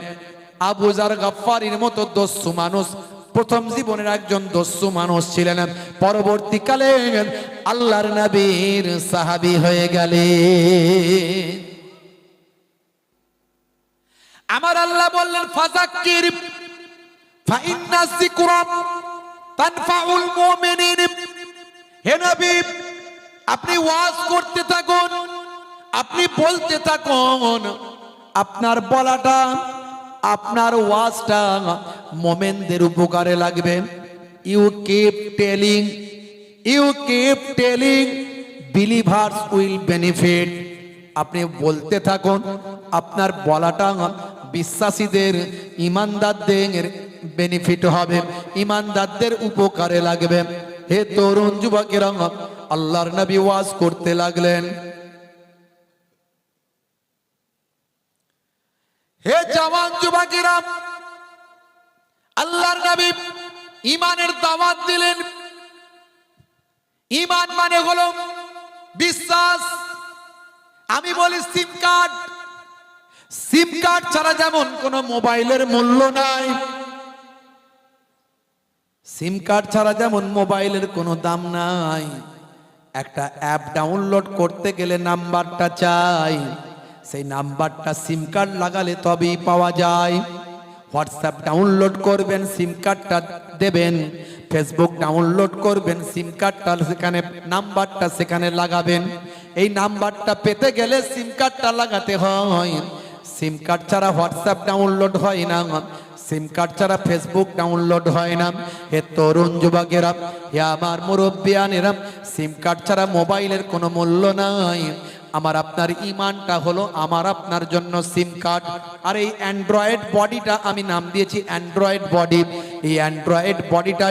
আবু জার গাফফারির মতো দস্যু মানুষ প্রথম জীবনের একজন দস্যু মানুষ ছিলেন, পরবর্তীকালে আল্লাহর নবীর সাহাবী হয়ে গেলেন। আমার আল্লাহ বললেন ফাযাক্কির ফাইন্না যিকরা তানফাউল মুমিনিন। হে নবী, আপনি ওয়াজ করতে থাকুন, আপনি বলতে থাকুন, আপনার বলাটা আপনার ওয়াজটা মুমিনদের উপকারে লাগবে। You keep telling believers will benefit. আপনি বলতে থাকুন, আপনার বলাটা বিশ্বাসীদের ইমানদারদের বেনিফিট হবে, ইমানদারদের উপকারে লাগবে। হে তরুণ যুবকেরা, আল্লাহর নবী ওয়াজ করতে লাগলেন। হে জওয়ান যুবকেরা, আল্লাহর নবী ঈমানের দাওয়াত দিলেন। ঈমান মানে হলো বিশ্বাস। আমি বলি সিম কার্ড ছাড়া যেমন কোনো মোবাইলের মূল্য নাই, সিম কার্ড ছাড়া যেমন মোবাইলের কোনো দাম নাই। একটা অ্যাপ ডাউনলোড করতে গেলে নাম্বারটা চাই, সেই নাম্বারটা সিম কার্ড লাগালে তবেই পাওয়া যায়। হোয়াটসঅ্যাপ ডাউনলোড করবেন, সিম কার্ডটা দেবেন। ফেসবুক ডাউনলোড করবেন, সিম কার্ডটা সেখানে নাম্বারটা সেখানে লাগাবেন। এই নাম্বারটা পেতে গেলে সিম কার্ডটা লাগাতে হয়। সিম কার্ড ছাড়া হোয়াটসঅ্যাপ ডাউনলোড হয় না, সিম কার্ড ছাড়া ফেসবুক ডাউনলোড হয় না। হে তরুণ যুবকেরা, হে আমার মুরব্বিয়ানেরা, সিম কার্ড ছাড়া মোবাইলের কোনো মূল্য নাই। আমার আপনার ঈমানটা হলো আমার আপনার জন্য সিম কার্ড। আর এই অ্যান্ড্রয়েড বডিটা আমি নাম দিয়েছি অ্যান্ড্রয়েড বডি। এই অ্যান্ড্রয়েড বডিটা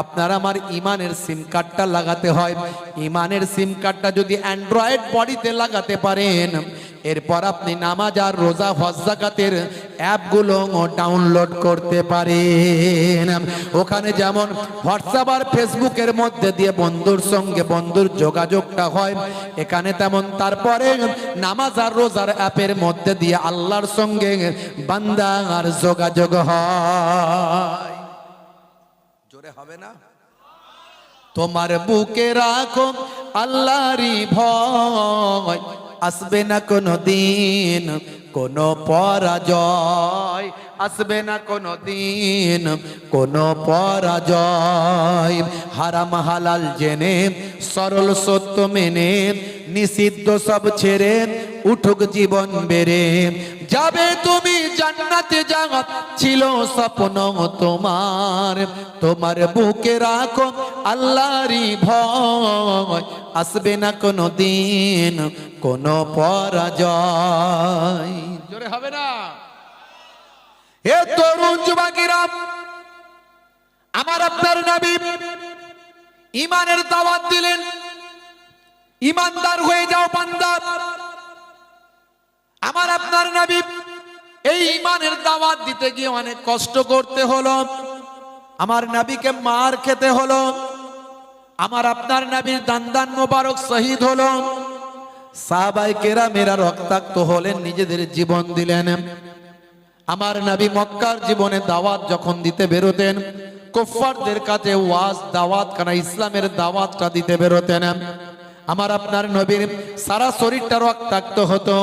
আপনার আমার ঈমানের সিম কার্ডটা লাগাতে হয়। ঈমানের সিম কার্ডটা যদি অ্যান্ড্রয়েড বডিতে লাগাতে পারেন, এরপর আপনি নামাজ আর রোজা হজ যাকাতের অ্যাপগুলো ডাউনলোড করতে পারেন। ওখানে যেমন হোয়াটসঅ্যাপ আর ফেসবুকের মধ্যে দিয়ে বন্ধুর সঙ্গে বন্ধুর যোগাযোগটা হয়, এখানে তেমন তারপরে নামাজ আর রোজার অ্যাপের মধ্যে দিয়ে আল্লাহর সঙ্গে বান্দার যোগাযোগ হয়। জোরে হবে না? তোমার বুকে রাখো আল্লাহরই ভয়, আসবে না কোনো দিন কোনো পরাজয়, আসবে না কোনো দিন কোনো পরাজয়। হারাম হালাল জেনে সরল সত্য মেনে নিষিদ্ধ সব ছেড়ে উঠুক জীবন বেড়ে যাবে তুমি জান্নাতে। যাওয়া ছিল স্বপ্ন তোমার, তোমার বুকে রাখো আল্লাহরই ভয়, আসবে না কোনো দিন কোনো পরাজয়। জোরে হবে না? হে তরুণ যুবকেরা, আমার আপনার নবী ঈমানের দাওয়াত দিলেন, ঈমানদার হয়ে যাও বান্দা। আমার আপনার নবী এই ঈমানের দাওয়াত দিতে গিয়ে অনেক কষ্ট করতে হলো, আমার নবীকে মার খেতে হলো, আমার আপনার নবীর দান মোবারক শহীদ হলো, সাহাবায়ে কেরামেরা রক্তাক্ত হলেন, নিজেদের জীবন দিলেন। আমার নবী মক্কার জীবনে দাওয়াত যখন দিতে বেরোতেন, কুফফারদের কাছে ওয়াজ দাওয়াত কানা ইসলামের দাওয়াতটা দিতে বেরোতেন, আমার আপনার নবীর সারা শরীরটা রক্তাক্ত হতো।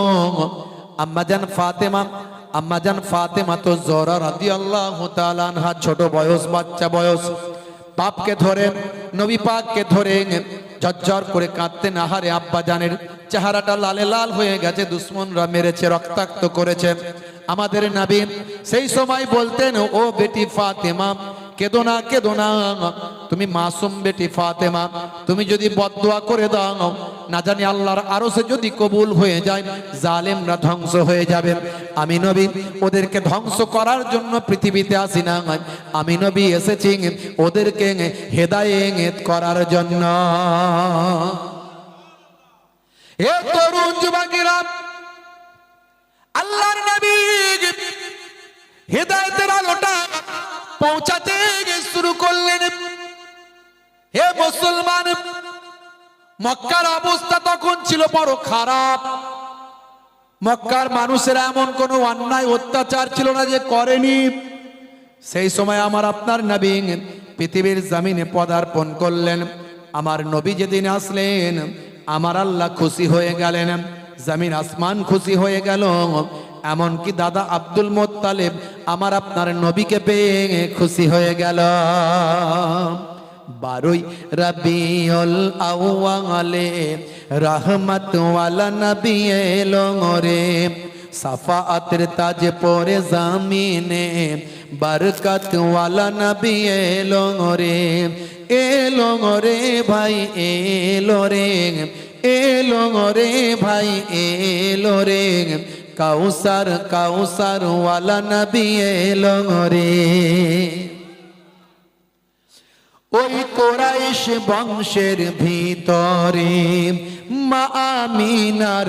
আম্মাজান ফাতেমা তো জোহরা রাদিয়াল্লাহু তাআলা আনহা, ছোট বয়স, বাচ্চা বয়স, বাপকে ধরে নবী পাককে ধরে ঝরঝর করে কাঁদতেন। আহারে আব্বাজানের চেহারাটা লালে লাল হয়ে গেছে, দুশ্মনরা মেরেছে, রক্তাক্ত করেছে। আমাদের নবী সেই সময় বলতেন, ও বেটি ফাতেমা, কেঁদো না, কেঁদো না, তুমি মাসুম বেটি ফাতেমা, তুমি যদি বদদুয়া করে দাও না জানি আল্লাহর আরশে যদি কবুল হয়ে যায়, জালেমরা ধ্বংস হয়ে যাবে। আমি নবী ওদেরকে ধ্বংস করার জন্য পৃথিবীতে আসি না, আমি নবী এসেছি ওদেরকে হেদায়েত করার জন্য। এ তরুণ যুবকেরা, আল্লাহর নবী হেদায়েতের আলোটা পৌঁছাতে শুরু করলেন। হে মুসলমান, মক্কার অবস্থা তখন ছিল বড় খারাপ। মক্কার মানুষেরা এমন কোন অন্যায় অত্যাচার ছিল না যে করেনি। সেই সময় আমার আপনার নবী পৃথিবীর জমিনে পদার্পণ করলেন। আমার নবী যেদিন আসলেন, আমার আল্লাহ খুশি হয়ে গেলেন, জমিন আসমান খুশি হয়ে গেল। এমনকি দাদা আব্দুল মুত্তালিব আমার আপনার নবীকে পেয়ে খুশি হয়ে গেল। 12 রবিউল আউয়ালে রহমত ওয়ালা নবী এলো রে, সাফাআতের তাজ পরে জামিনে বরকত ওয়ালা নবী এলো রে। এলো রে ভাই এলো রে, এলো রে ভাই এলো রে, কাউসার কাউসার ওয়ালা নবী এলো রে। ওই কোরাইশ বংশের ভিতরে মা আমিনার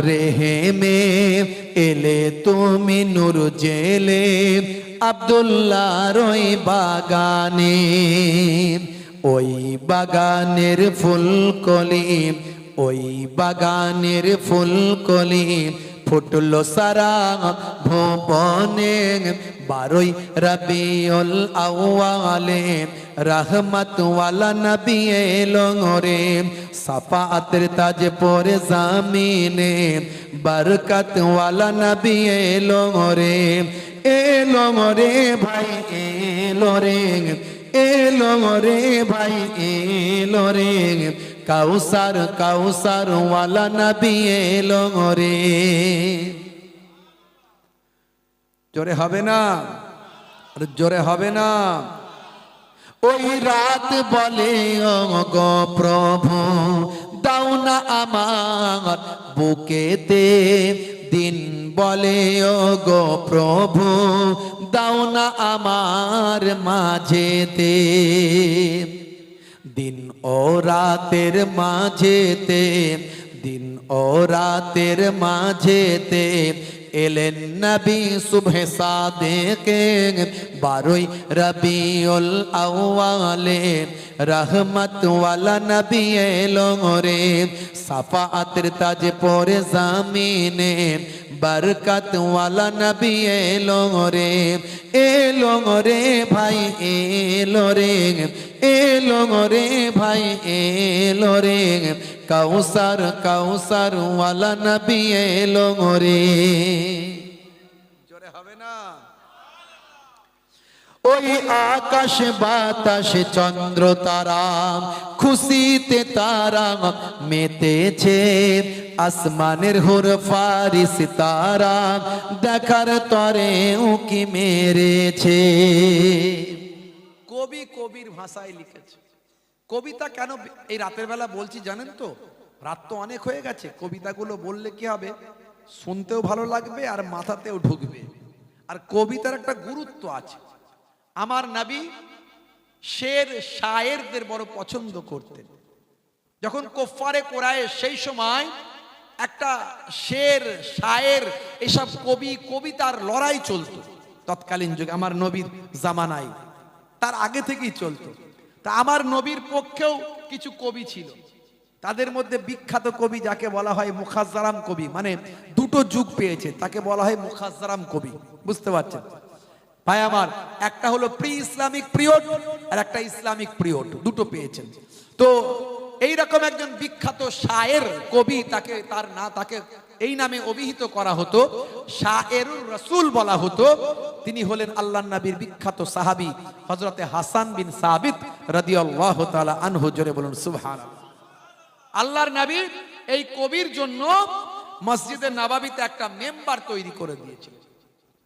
রেহেমে এলে তুমি নূর জেলে আব্দুল্লাহর ওই বাগানে। ওই বাগানের ফুলকলি, ওই বাগানের ফুলকলি ফুটলো সারা ভুবনে। 12 রবিউল আউয়ালে রহমত ওয়ালা নবী এলো রে, সাফাআতের তাজ পরে জামিনে বরকত ওয়ালা নবী এলো রে। এলো রে ভাই এলো রে, এলো রে ভাই এলো রে, কাউসার কাউসার ওয়ালা নবী এলো রে। জোরে হবে না? জোরে হবে না? ওই রাত বলে ও গো প্রভু দাও না আমার বুকেতে, দিন বলে ও গো প্রভু দাও না আমার মাঝেতে। দিন ও রাতের মাঝেতে, দিন ও রাতের মাঝেতে এলেন নবী সুবহে সাদেকে। 12 রবিউল আউয়ালে রহমত ওয়ালা নবী এলো রে, সাফাআতের তাজ পরে জামিনে বরকত ওয়ালা নবী এলো রে। এলো রে ভাই এলো রে, এলো রে ভাই এলো রে, কাউসার কাউসার ওয়ালা নবী এলো রে। জোরে হবে না? ওই আকাশ বাতাস চন্দ্র তারা খুশিতে তারা মেতেছে, আসমানের হুর ফারিস তারা দেখার তরে উকি মেরেছে। কবি কবির ভাষায় লিখেছে। কবিতা কেন এই রাতের বেলা বলছি জানেন তো? রাত তো অনেক হয়ে গেছে, কবিতাগুলো বললে কি হবে, শুনতেও ভালো লাগবে আর মাথাতেও ঢুকবে। আর কবিতার একটা গুরুত্ব আছে। আমার নবী শের শায়েরদের বড় পছন্দ করতেন। যখন কুফারে কুরাইশ সেই সময় একটা শের শায়ের এসব কবি কবিতার লড়াই চলতো তৎকালীন যুগে, আমার নবীর জামানায়, তার আগে থেকেই চলতো। তা আমার নবীর পক্ষেও কিছু কবি ছিল। তাদের মধ্যে বিখ্যাত কবি যাকে বলা হয় মুখাজ্জারাম কবি, মানে দুটো যুগ পেয়েছে, তাকে বলা হয় মুখাজ্জারাম কবি। বুঝতে পারছেন ভাই আমার? একটা হলো প্রি ইসলামিক পিরিয়ড আর একটা ইসলামিক পিরিয়ড, দুটো পেয়েছেন। তো এইরকম একজন বিখ্যাত শায়ের কবি, তাকে এই নামে অভিহিত করা হতো, শায়েরুর রাসূল বলা হতো। তিনি হলেন আল্লাহর নবীর বিখ্যাত সাহাবী হযরতে হাসান বিন সাবিত রাদিয়াল্লাহু তাআলা আনহু। জোরে বলুন সুবহানাল্লাহ। আল্লাহর নবী এই কবির জন্য মসজিদে নববীতে একটা মেম্বার তৈরি করে দিয়েছিলেন।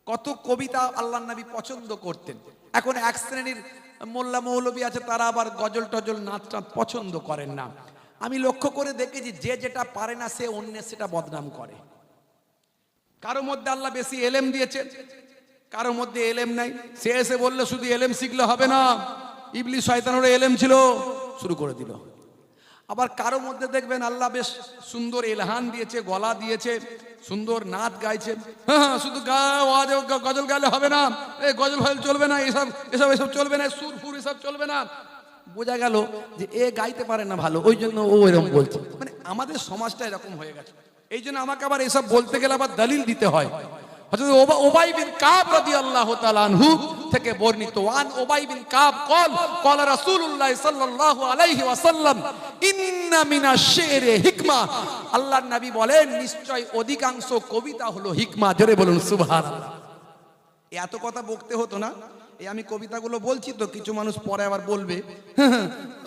কত কবিতা আল্লাহর নবী পছন্দ করতেন। এখন এক শ্রেণীর মোল্লা মৌলবী আছে তারা আবার গজল টজল নাচ টাচ পছন্দ করেন না। আমি লক্ষ্য করে দেখেছি যে যেটা পারে না সে অন্যের সেটা বদনাম করে। কারো মধ্যে আল্লাহ বেশি এলেম দিয়েছে, কারো মধ্যে এলেম নাই। সে এসে বললে শুধু এলেম শিখলে হবে না, ইবলিস শয়তানেরও এলেম ছিল, শুরু করে দিল। আবার কারো মধ্যে দেখবেন আল্লাহ বেশ সুন্দর এলহান দিয়েছে, গলা দিয়েছে, সুন্দর নাচ গাইছে। হ্যাঁ, শুধু গজল গাইলে হবে না, এই গজল ফজল চলবে না, এসব এসব এসব চলবে না, সুর ফুর এসব চলবে না। বোঝা গেল যে এ গাইতে পারে না ভালো, ওই জন্য ও এরকম বলছে। মানে আমাদের সমাজটা এরকম হয়ে গেছে। এই জন্য আমাকে আবার এসব বলতে গেলে আবার দলিল দিতে হয়। হযরত উবাই বিন কাব রাদিয়াল্লাহু তাআলা আনহু থেকে বর্ণিত, ওয়ান উবাই বিন কাব قال قال রাসূলুল্লাহ সাল্লাল্লাহু আলাইহি ওয়াসাল্লাম ইন্না মিনাশ শি'রি হিকমা। আল্লাহর নবী বলেন নিশ্চয় অধিকাংশ কবিতা হলো হিকমা। জোরে বলুন সুবহানাল্লাহ। এত কথা বলতে হতো না। এই আমি কবিতাগুলো বলছি তো কিছু মানুষ পরে আবার বলবে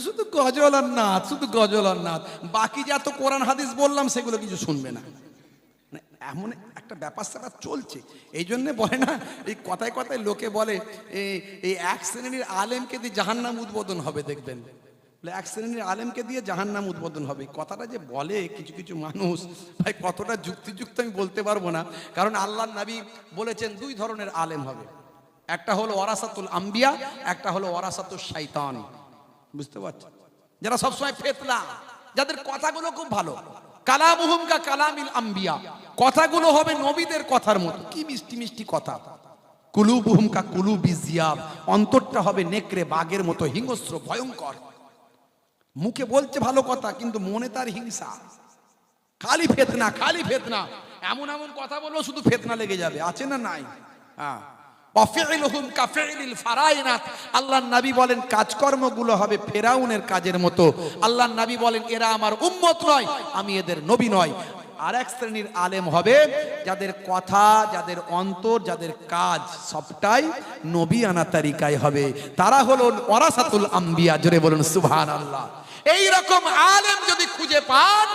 শুধু গজল আর নাচ, শুধু গজল আর নাচ, বাকি যে এত কোরআন হাদিস বললাম সেগুলো কিছু শুনবে না। এমন একটা ব্যাপার স্যাপার চলছে। এই জন্য বলে না, এই কথায় কথায় লোকে বলে এই এক শ্রেণীর আলেমকে দিয়ে জাহান্নাম উদ্বোধন হবে, দেখবেন এক শ্রেণীর আলেমকে দিয়ে জাহান্নাম উদ্বোধন হবে। কথাটা যে বলে কিছু কিছু মানুষ, ভাই কতটা যুক্তিযুক্ত আমি বলতে পারবো না। কারণ আল্লাহর নবী বলেছেন দুই ধরনের আলেম হবে, একটা হলো ওয়ারাসাতুল আম্বিয়া, একটা হলো ওয়ারাসাতুশ শাইতান। বুঝতে পারছেন? যারা সবসময় ফেতনা, যাদের কথাগুলো খুব ভালো, কালামুহুম কা কালামিল আম্বিয়া, কথাগুলো হবে নবীদের কথার মতো, কি মিষ্টি মিষ্টি কথা। কুলুবুহুম কা কুলুবিজ জিয়াব, অন্তরটা হবে নেকড়ে বাঘের মতো হিংস্র ভয়ঙ্কর। মুখে বলছে ভালো কথা কিন্তু মনে তার হিংসা, খালি ফেতনা, খালি ফেতনা। এমন এমন কথা বলবো শুধু ফেতনা লেগে যাবে, আছে না নাই? হ্যাঁ। ওয়াফিলুহুম কাফিলিল ফারাইনাত, আল্লাহর নবী বলেন কাজকর্মগুলো হবে ফেরাউনের কাজের মতো। আল্লাহর নবী বলেন এরা আমার উম্মত নয়, আমি এদের নবী নয়। আর এক শ্রেণীর আলেম হবে যাদের কথা, যাদের অন্তর, যাদের কাজ সবটাই নবী আনা তারিকায় হবে, তারা হলো ওয়ারাসাতুল আম্বিয়া। জোরে বলুন সুবহানাল্লাহ। এই রকম আলেম যদি খুঁজে পান,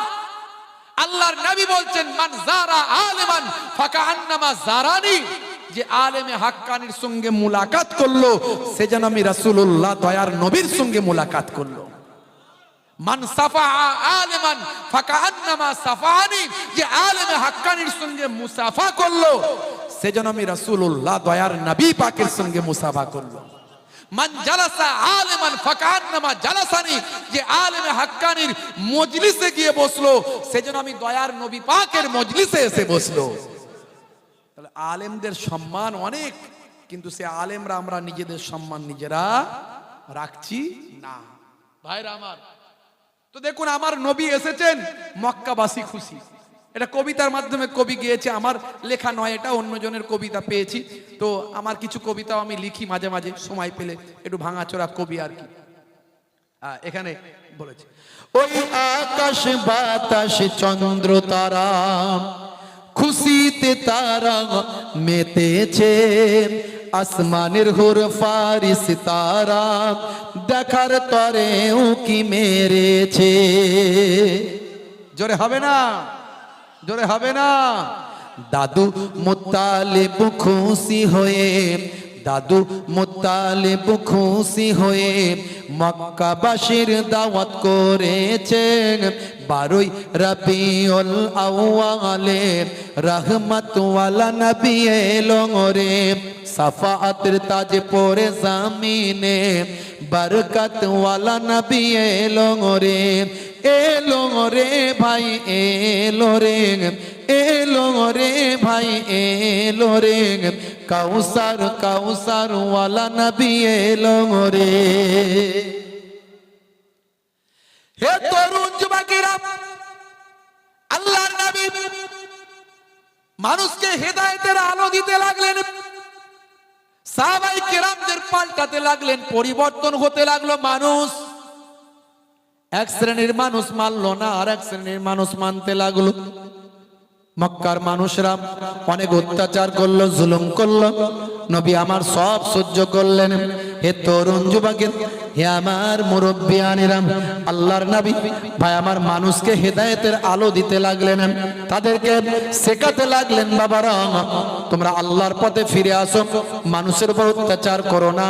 আল্লাহর নবী বলছেন মান যারা আলেমান ফাকান্নামা যারানি, যে আলেমে হাক্কানির সঙ্গে মুলাকাত করলো সে যেন আমি রাসূলুল্লাহ দয়ার নবীর সঙ্গে মুলাকাত করলো। মান সাফা আলেমান ফাকান্নামা সাফানি, যে আলেমে হাক্কানির সঙ্গে মুসাফা করলো সে যেন আমি রাসূলুল্লাহ দয়ার নবী পাকের সঙ্গে মুসাফা করলো। মান জালাসা আলেমান ফাকান্নামা জালাসানি, যে আলেমে হাক্কানির মজলিসে গিয়ে বসলো সে যেন আমি দয়ার নবী পাকের মজলিসে এসে বসলো। তাহলে আলেমদের সম্মান অনেক, কিন্তু সে আলেমরা আমরা নিজেদের সম্মান নিজেরা রাখছি না। ভাইরা আমার, তো দেখুন আমার নবী এসেছেন, মক্কাবাসী খুশি। এটা কবিতার মাধ্যমে কবি গিয়েছে, আমার লেখা নয়, এটা অন্যজনের কবিতা পেয়েছি। তো আমার কিছু কবিতাও আমি লিখি মাঝে মাঝে সময় পেলে, একটু ভাঙাচোরা কবি আর কি। এখানে বলেছে, ওই আকাশ বাতাস চন্দ্র তারা খুশিতে তারা মেতেছে, আসমানের হুর ফারিস তারা দেখার তরে উকি মেরেছে। জোরে হবে না? জোরে হবে না? দাদু মুত্তালিব খুশি হয়ে, দাদু মুত্তালিব খুশি হয়ে মক্কাবাসীর দাওয়াত করেছেন। 12 রবিউল আউয়ালে রহমত ওয়ালা নবী এলো রে, সাফাআতের তাজ পরে জামিনে বরকত ওয়ালা নবী এলো রে। এলো রে ভাই এলো রে, এলো রে ভাই এলো রে, কাউসার কাউসার ওয়ালা নবী এলো রে। হে তরুণ যুবকেরা, আল্লাহর নবী মানুষকে হেদায়েতের আলো দিতে লাগলেন, সাহাবায়ে কেরামদের পাল্টাতে লাগলেন, পরিবর্তন হতে লাগলো মানুষ। এক শ্রেণীর মানুষ মানলো না, আর এক শ্রেণীর মানুষ মানতে লাগলো। মক্কার মানুষরা অনেক অত্যাচার করলো, জুলুম করলো, নবী আমার সব সহ্য করলেন। হে তরুণ যুবকের, হে আমার মুরব্বিয়ানেরা, আল্লাহর নবী ভাই আমার মানুষকে হেদায়েতের আলো দিতে লাগলেন, তাদেরকে শেখাতে লাগলেন, বাবারা তোমরা আল্লাহর পথে ফিরে আসো, মানুষের উপর অত্যাচার করো না,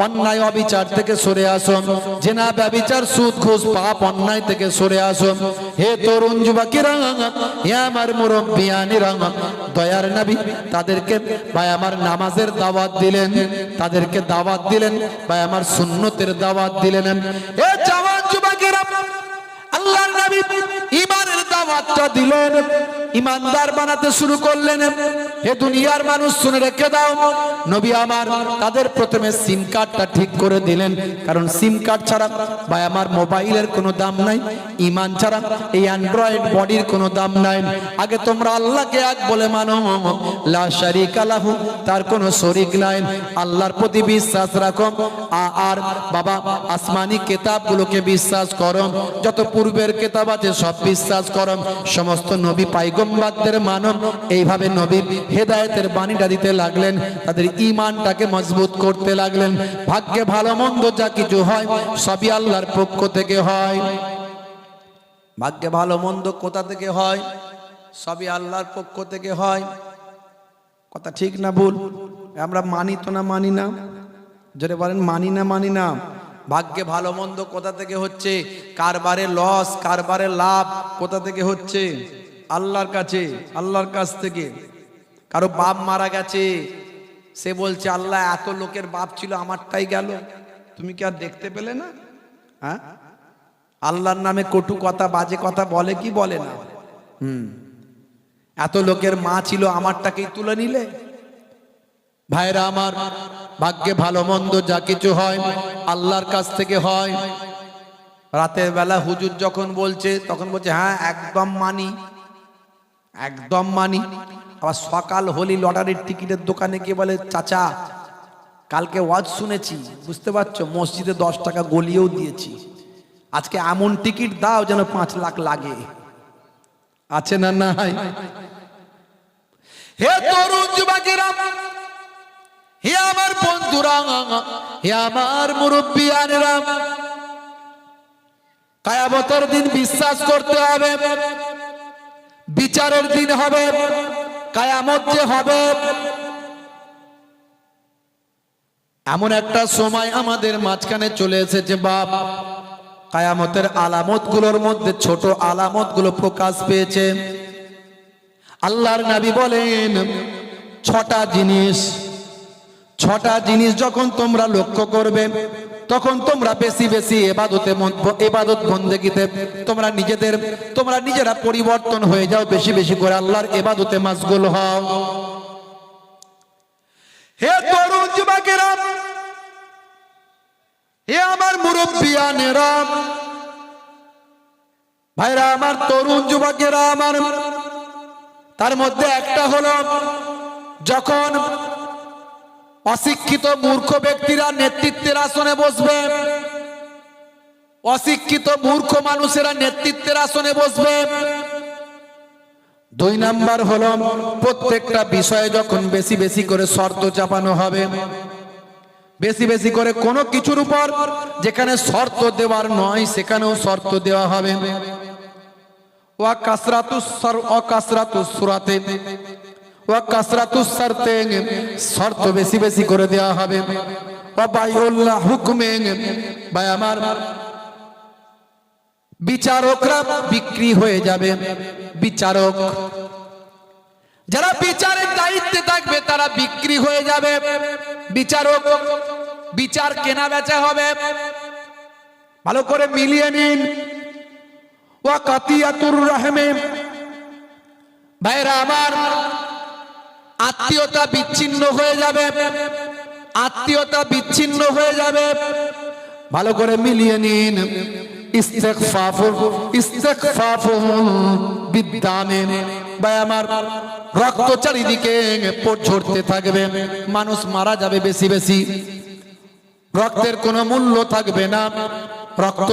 অন্যায় অবিচার থেকে সরে আসো, জেনা ব্যভিচার সুদ ঘুষ পাপ অন্যায় থেকে সরে আসো। হে তরুণ যুবকেরা, হে আমার মুরব্বিয়ানেরা, দয়ার নবী তাদেরকে ভাই আমার নামাজের দাওয়াত দিলেন, তাদেরকে দাওয়াত দিলেন, ভাই আমার সুন্নতের দাওয়াত দিলেন। হে জওয়ান যুবকেরা, আল্লাহর নবী ঈমানের দাওয়াতটা দিলেন, ঈমানদার বানাতে শুরু করলেন। হে দুনিয়ার মানুষ শুনে রেখে দাও, নবী আমার তাদের প্রথমে সিম কার্ডটা ঠিক করে দিলেন, কারণ সিম কার্ড ছাড়া ভাই আমার মোবাইলের কোনো দাম নাই, ঈমান ছাড়া এই অ্যান্ড্রয়েড বডির কোনো দাম নাই। আগে তোমরা আল্লাহকে এক বলে মানো, লা শারিকা লাহু, তার কোনো শরীক নাই, আল্লাহর প্রতি বিশ্বাস রাখো, আর বাবা আসমানি কিতাবগুলোকে বিশ্বাস করো, যত পূর্বের কিতাব আছে সব বিশ্বাস করো, সমস্ত নবী পয়গম্বরদের মানো। এইভাবে নবীর হেদায়েতের বাণীটা দিতে লাগলেন, তাদের ঈমানটাকে মজবুত করতে লাগলেন। ভাগ্যে ভালো মন্দ যা কিছু হয় সবই আল্লাহর পক্ষ থেকে হয়। ভাগ্যে ভালো মন্দ কোথা থেকে হয়? সবই আল্লাহর পক্ষ থেকে হয়। কথা ঠিক না ভুল? আমরা মানি তো না মানি না? জোরে বলেন, মানি না মানি না? ভাগ্যে ভালো মন্দ কোথা থেকে হচ্ছে? কারবারে লস, কারবারে লাভ কোথা থেকে হচ্ছে? আল্লাহর কাছে, আল্লাহর কাছ থেকে। কারো বাপ মারা গেছে, সে বলছে আল্লাহ এত লোকের বাপ ছিল, আমারটাই গেল, তুমি কি আর দেখতে পেলে না? হ্যাঁ, আল্লাহর নামে কটু কথা বাজে কথা বলে কি বলে না? এত লোকের মা ছিল, আমারটাকেই তুলে নিলে। ভাইরা আমার, ভাগ্যে ভালো মন্দ যা কিছু হয় আল্লাহর কাছ থেকে হয়। রাতের বেলা হুজুর যখন বলছে তখন বলছে হ্যাঁ একদম মানি, একদম মানি। আবার সকাল হলি লটারির টিকিটের দোকানে গিয়ে বলে চাচা কালকে ওয়াজ শুনেছি, বুঝতে পারছো, মসজিদে 10 টাকা গলিয়েও দিয়েছি, আজকে এমন টিকিট দাও যেন 5 লাখ লাগে। আছে না নাই? হে তরুণ যুবকেরা, হে আমার বন্ধুরা, হে আমার মুরব্বিয়ানেরা, কিয়ামতের দিন বিশ্বাস করতে হবে, বিচারের দিন হবে, কিয়ামত যে হবে। এমন একটা সময় আমাদের মাঝখানে চলে এসেছে বাপ, কিয়ামতের আলামতগুলোর মধ্যে ছোট আলামতগুলো প্রকাশ পেয়েছে। আল্লাহর নবী বলেন 6টা জিনিস, 6টা জিনিস যখন তোমরা লক্ষ্য করবে তখন তোমরা বেশি বেশি ইবাদত বন্দেগীতে তোমরা নিজেরা পরিবর্তন হয়ে যাও, বেশি বেশি করে আল্লাহর ইবাদতে মাশগুল হও। হে তরুণ যুবকেরা, হে আমার মুরব্বিয়ানেরা, ভাইরা আমার, তরুণ যুবকেরা আমার, তার মধ্যে একটা হলো যখন অশিক্ষিত মূর্খ ব্যক্তিরা নেতৃত্বের আসনে বসবে, অশিক্ষিত মূর্খ মানুষেরা নেতৃত্বের আসনে বসবে। 2 নাম্বার হলো প্রত্যেকটা বিষয়ে যখন বেশি বেশি করে শর্ত চাপানো হবে, বেশি বেশি করে কোনো কিছুর উপর যেখানে শর্ত দেওয়ার নয় সেখানেও শর্ত দেওয়া হবে। ওয়া কাসরাতুস সুরাতে ওয়া কাসরাতুস শর্তে, শর্ত বেশি বেশি করে দেওয়া হবে। ওয়া বাইউল্লাহ হুকমে, ভাই আমার বিচারকরা বিক্রি হয়ে যাবে। বিচারক যারা বিচারের দায়িত্বে থাকবে তারা বিক্রি হয়ে যাবে। বিচারক, বিচার কেনা বেচা হবে, ভালো করে মিলিয়ে নিন। ওয়া কাতিয়াতুর রাহমে, ভাইরা আমার আত্মীয়তা বিচ্ছিন্ন হয়ে যাবে, আত্মীয়তা বিচ্ছিন্ন হয়ে যাবে, ভালো করে মিলিয়ে নিন। ইস্তেগফাফু বিদ্দামে, ভাই আমার রক্ত চারিদিকে ঝরতে থাকবে, মানুষ মারা যাবে বেশি বেশি, রক্তের কোনো মূল্য থাকবে না, রক্ত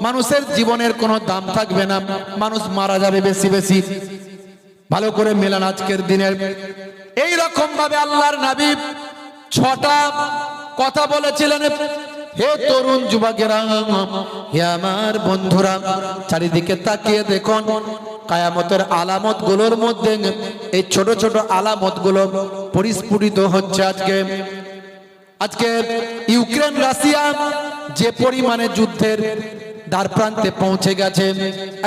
মানুষের জীবনের কোনো দাম থাকবে না, মানুষ মারা যাবে বেশি বেশি। ভালো করে মেলান আজকের দিনের। এই রকম ভাবে আল্লাহর নবী 6টা কথা বলেছিলেন। হে তরুণ যুবকেরা, হে আমার বন্ধুরা, চারিদিকে তাকিয়ে দেখুন কিয়ামতের আলামত গুলোর মধ্যে এই ছোট ছোট আলামত গুলো পরিস্ফুটিত হচ্ছে। আজকে ইউক্রেন রাশিয়া যে পরিমাণে যুদ্ধের দ্বার প্রান্তে পৌঁছে গেছে,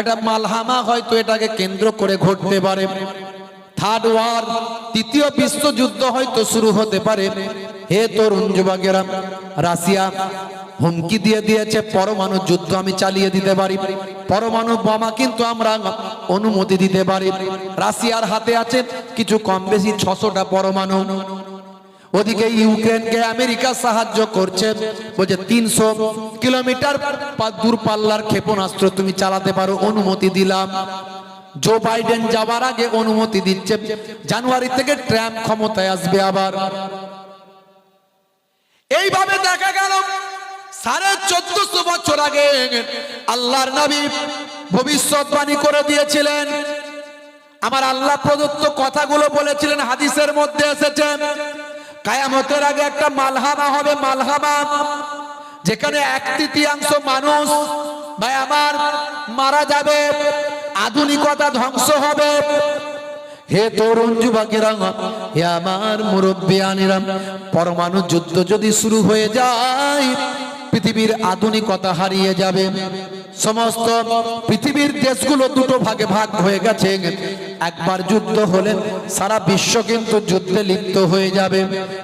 একটা মালহামা হয়তো এটাকে কেন্দ্র করে ঘটতে পারে। থার্ড ওয়ার, তৃতীয় বিশ্বযুদ্ধ হয়তো শুরু হতে পারে। হে তরুণ যুবকেরা, রাশিয়া হুমকি দিয়ে দিয়েছে পরমাণু যুদ্ধ আমি চালিয়ে দিতে পারি, পরমাণু বোমা কিন্তু আমরা অনুমতি দিতে পারি। রাশিয়ার হাতে আছে কিছু কম বেশি 600টা পরমাণু। ওদিকে ইউক্রেনকে আমেরিকা সাহায্য করছে, বলছে 300 কিলোমিটার দূরপাল্লার ক্ষেপণাস্ত্র তুমি চালাতে পারো, অনুমতি দিলাম। জো বাইডেন যাবার আগে অনুমতি দিচ্ছে, জানুয়ারি থেকে ট্রাম্প ক্ষমতায় আসবে আবার। এইভাবে দেখা গেল 1450 বছর আগে আল্লাহর নবী ভবিষ্যৎবাণী করে দিয়েছিলেন। আমার আল্লাহ প্রদত্ত কথাগুলো বলেছিলেন, হাদিসের মধ্যে এসেছে কিয়ামতের আগে একটা মালহামা হবে, মালহামা যেখানে 1/3 মানুষ ভাই আমার মারা যাবে, আধুনিকতা ধ্বংস হবে। হে তরুণ যুবকেরা, হে আমার মুরব্বিয়ানেরা, পরমাণু যুদ্ধ যদি শুরু হয়ে যায় পৃথিবীর আধুনিকতা হারিয়ে যাবে। সমস্ত পৃথিবীর দেশগুলো দুটো ভাগে ভাগ হয়ে গেছে। একবার যুদ্ধ হলে সারা বিশ্ব কিন্তু যুদ্ধে লিপ্ত হয়ে যাবে।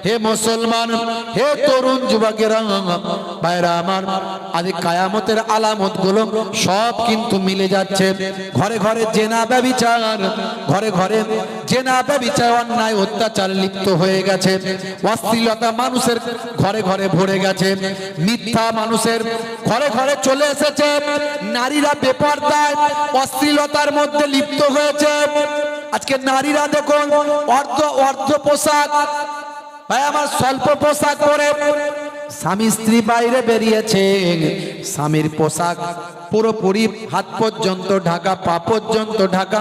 হে মুসলমান, হে তরুণ যুবকেরা, ভাইরা আমার, আজ কিয়ামতের আলামত গুলো সব কিন্তু মিলে যাচ্ছে। ঘরে ঘরে জেনা ব্যভিচার, ঘরে ঘরে জেনা ব্যভিচার, অন্যায় অত্যাচার লিপ্ত হয়ে গেছে। অশ্লীলতা মানুষের ঘরে ঘরে ভরে গেছে। মিথ্যা মানুষের ঘরে ঘরে চলে এসেছে। নারীরা বেপরদায় অশ্লীলতার মধ্যে লিপ্ত হয়েছে। আজকে নারীরা দেখুন অর্ধ পোশাক, ভাই আমার স্বল্প পোশাক পরে স্বামী স্ত্রী বাইরে বেরিয়েছে। স্বামীর পোশাক পুরোপুরি হাত পর্যন্ত ঢাকা, পা পর্যন্ত ঢাকা,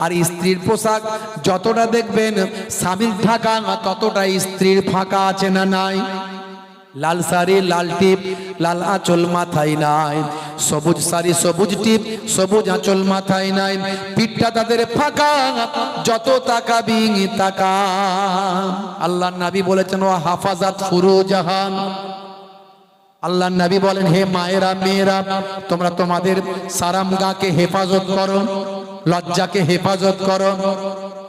আর স্ত্রীর পোশাক যতটা দেখবেন স্বামীর ঢাকা ততটা স্ত্রীর ফাঁকা আছে না নাই? লাল শাড়ি, লাল টিপ, লাল আঁচল মাথায় নাই। সবুজ শাড়ি, সবুজ টিপ, সবুজ আঁচল মাথায় নাই। পিঠটা তাদের ফাঁকা, যত তাকাবি তাকা। আল্লাহর নবী বলেছেন, ও হাফাজাত ফুরুজাহান। আল্লাহর নবী বলেন, হে মায়েরা, মেয়েরা, তোমরা তোমাদের সারামগাকে হেফাজত করো, লজ্জাকে হেফাজত করো।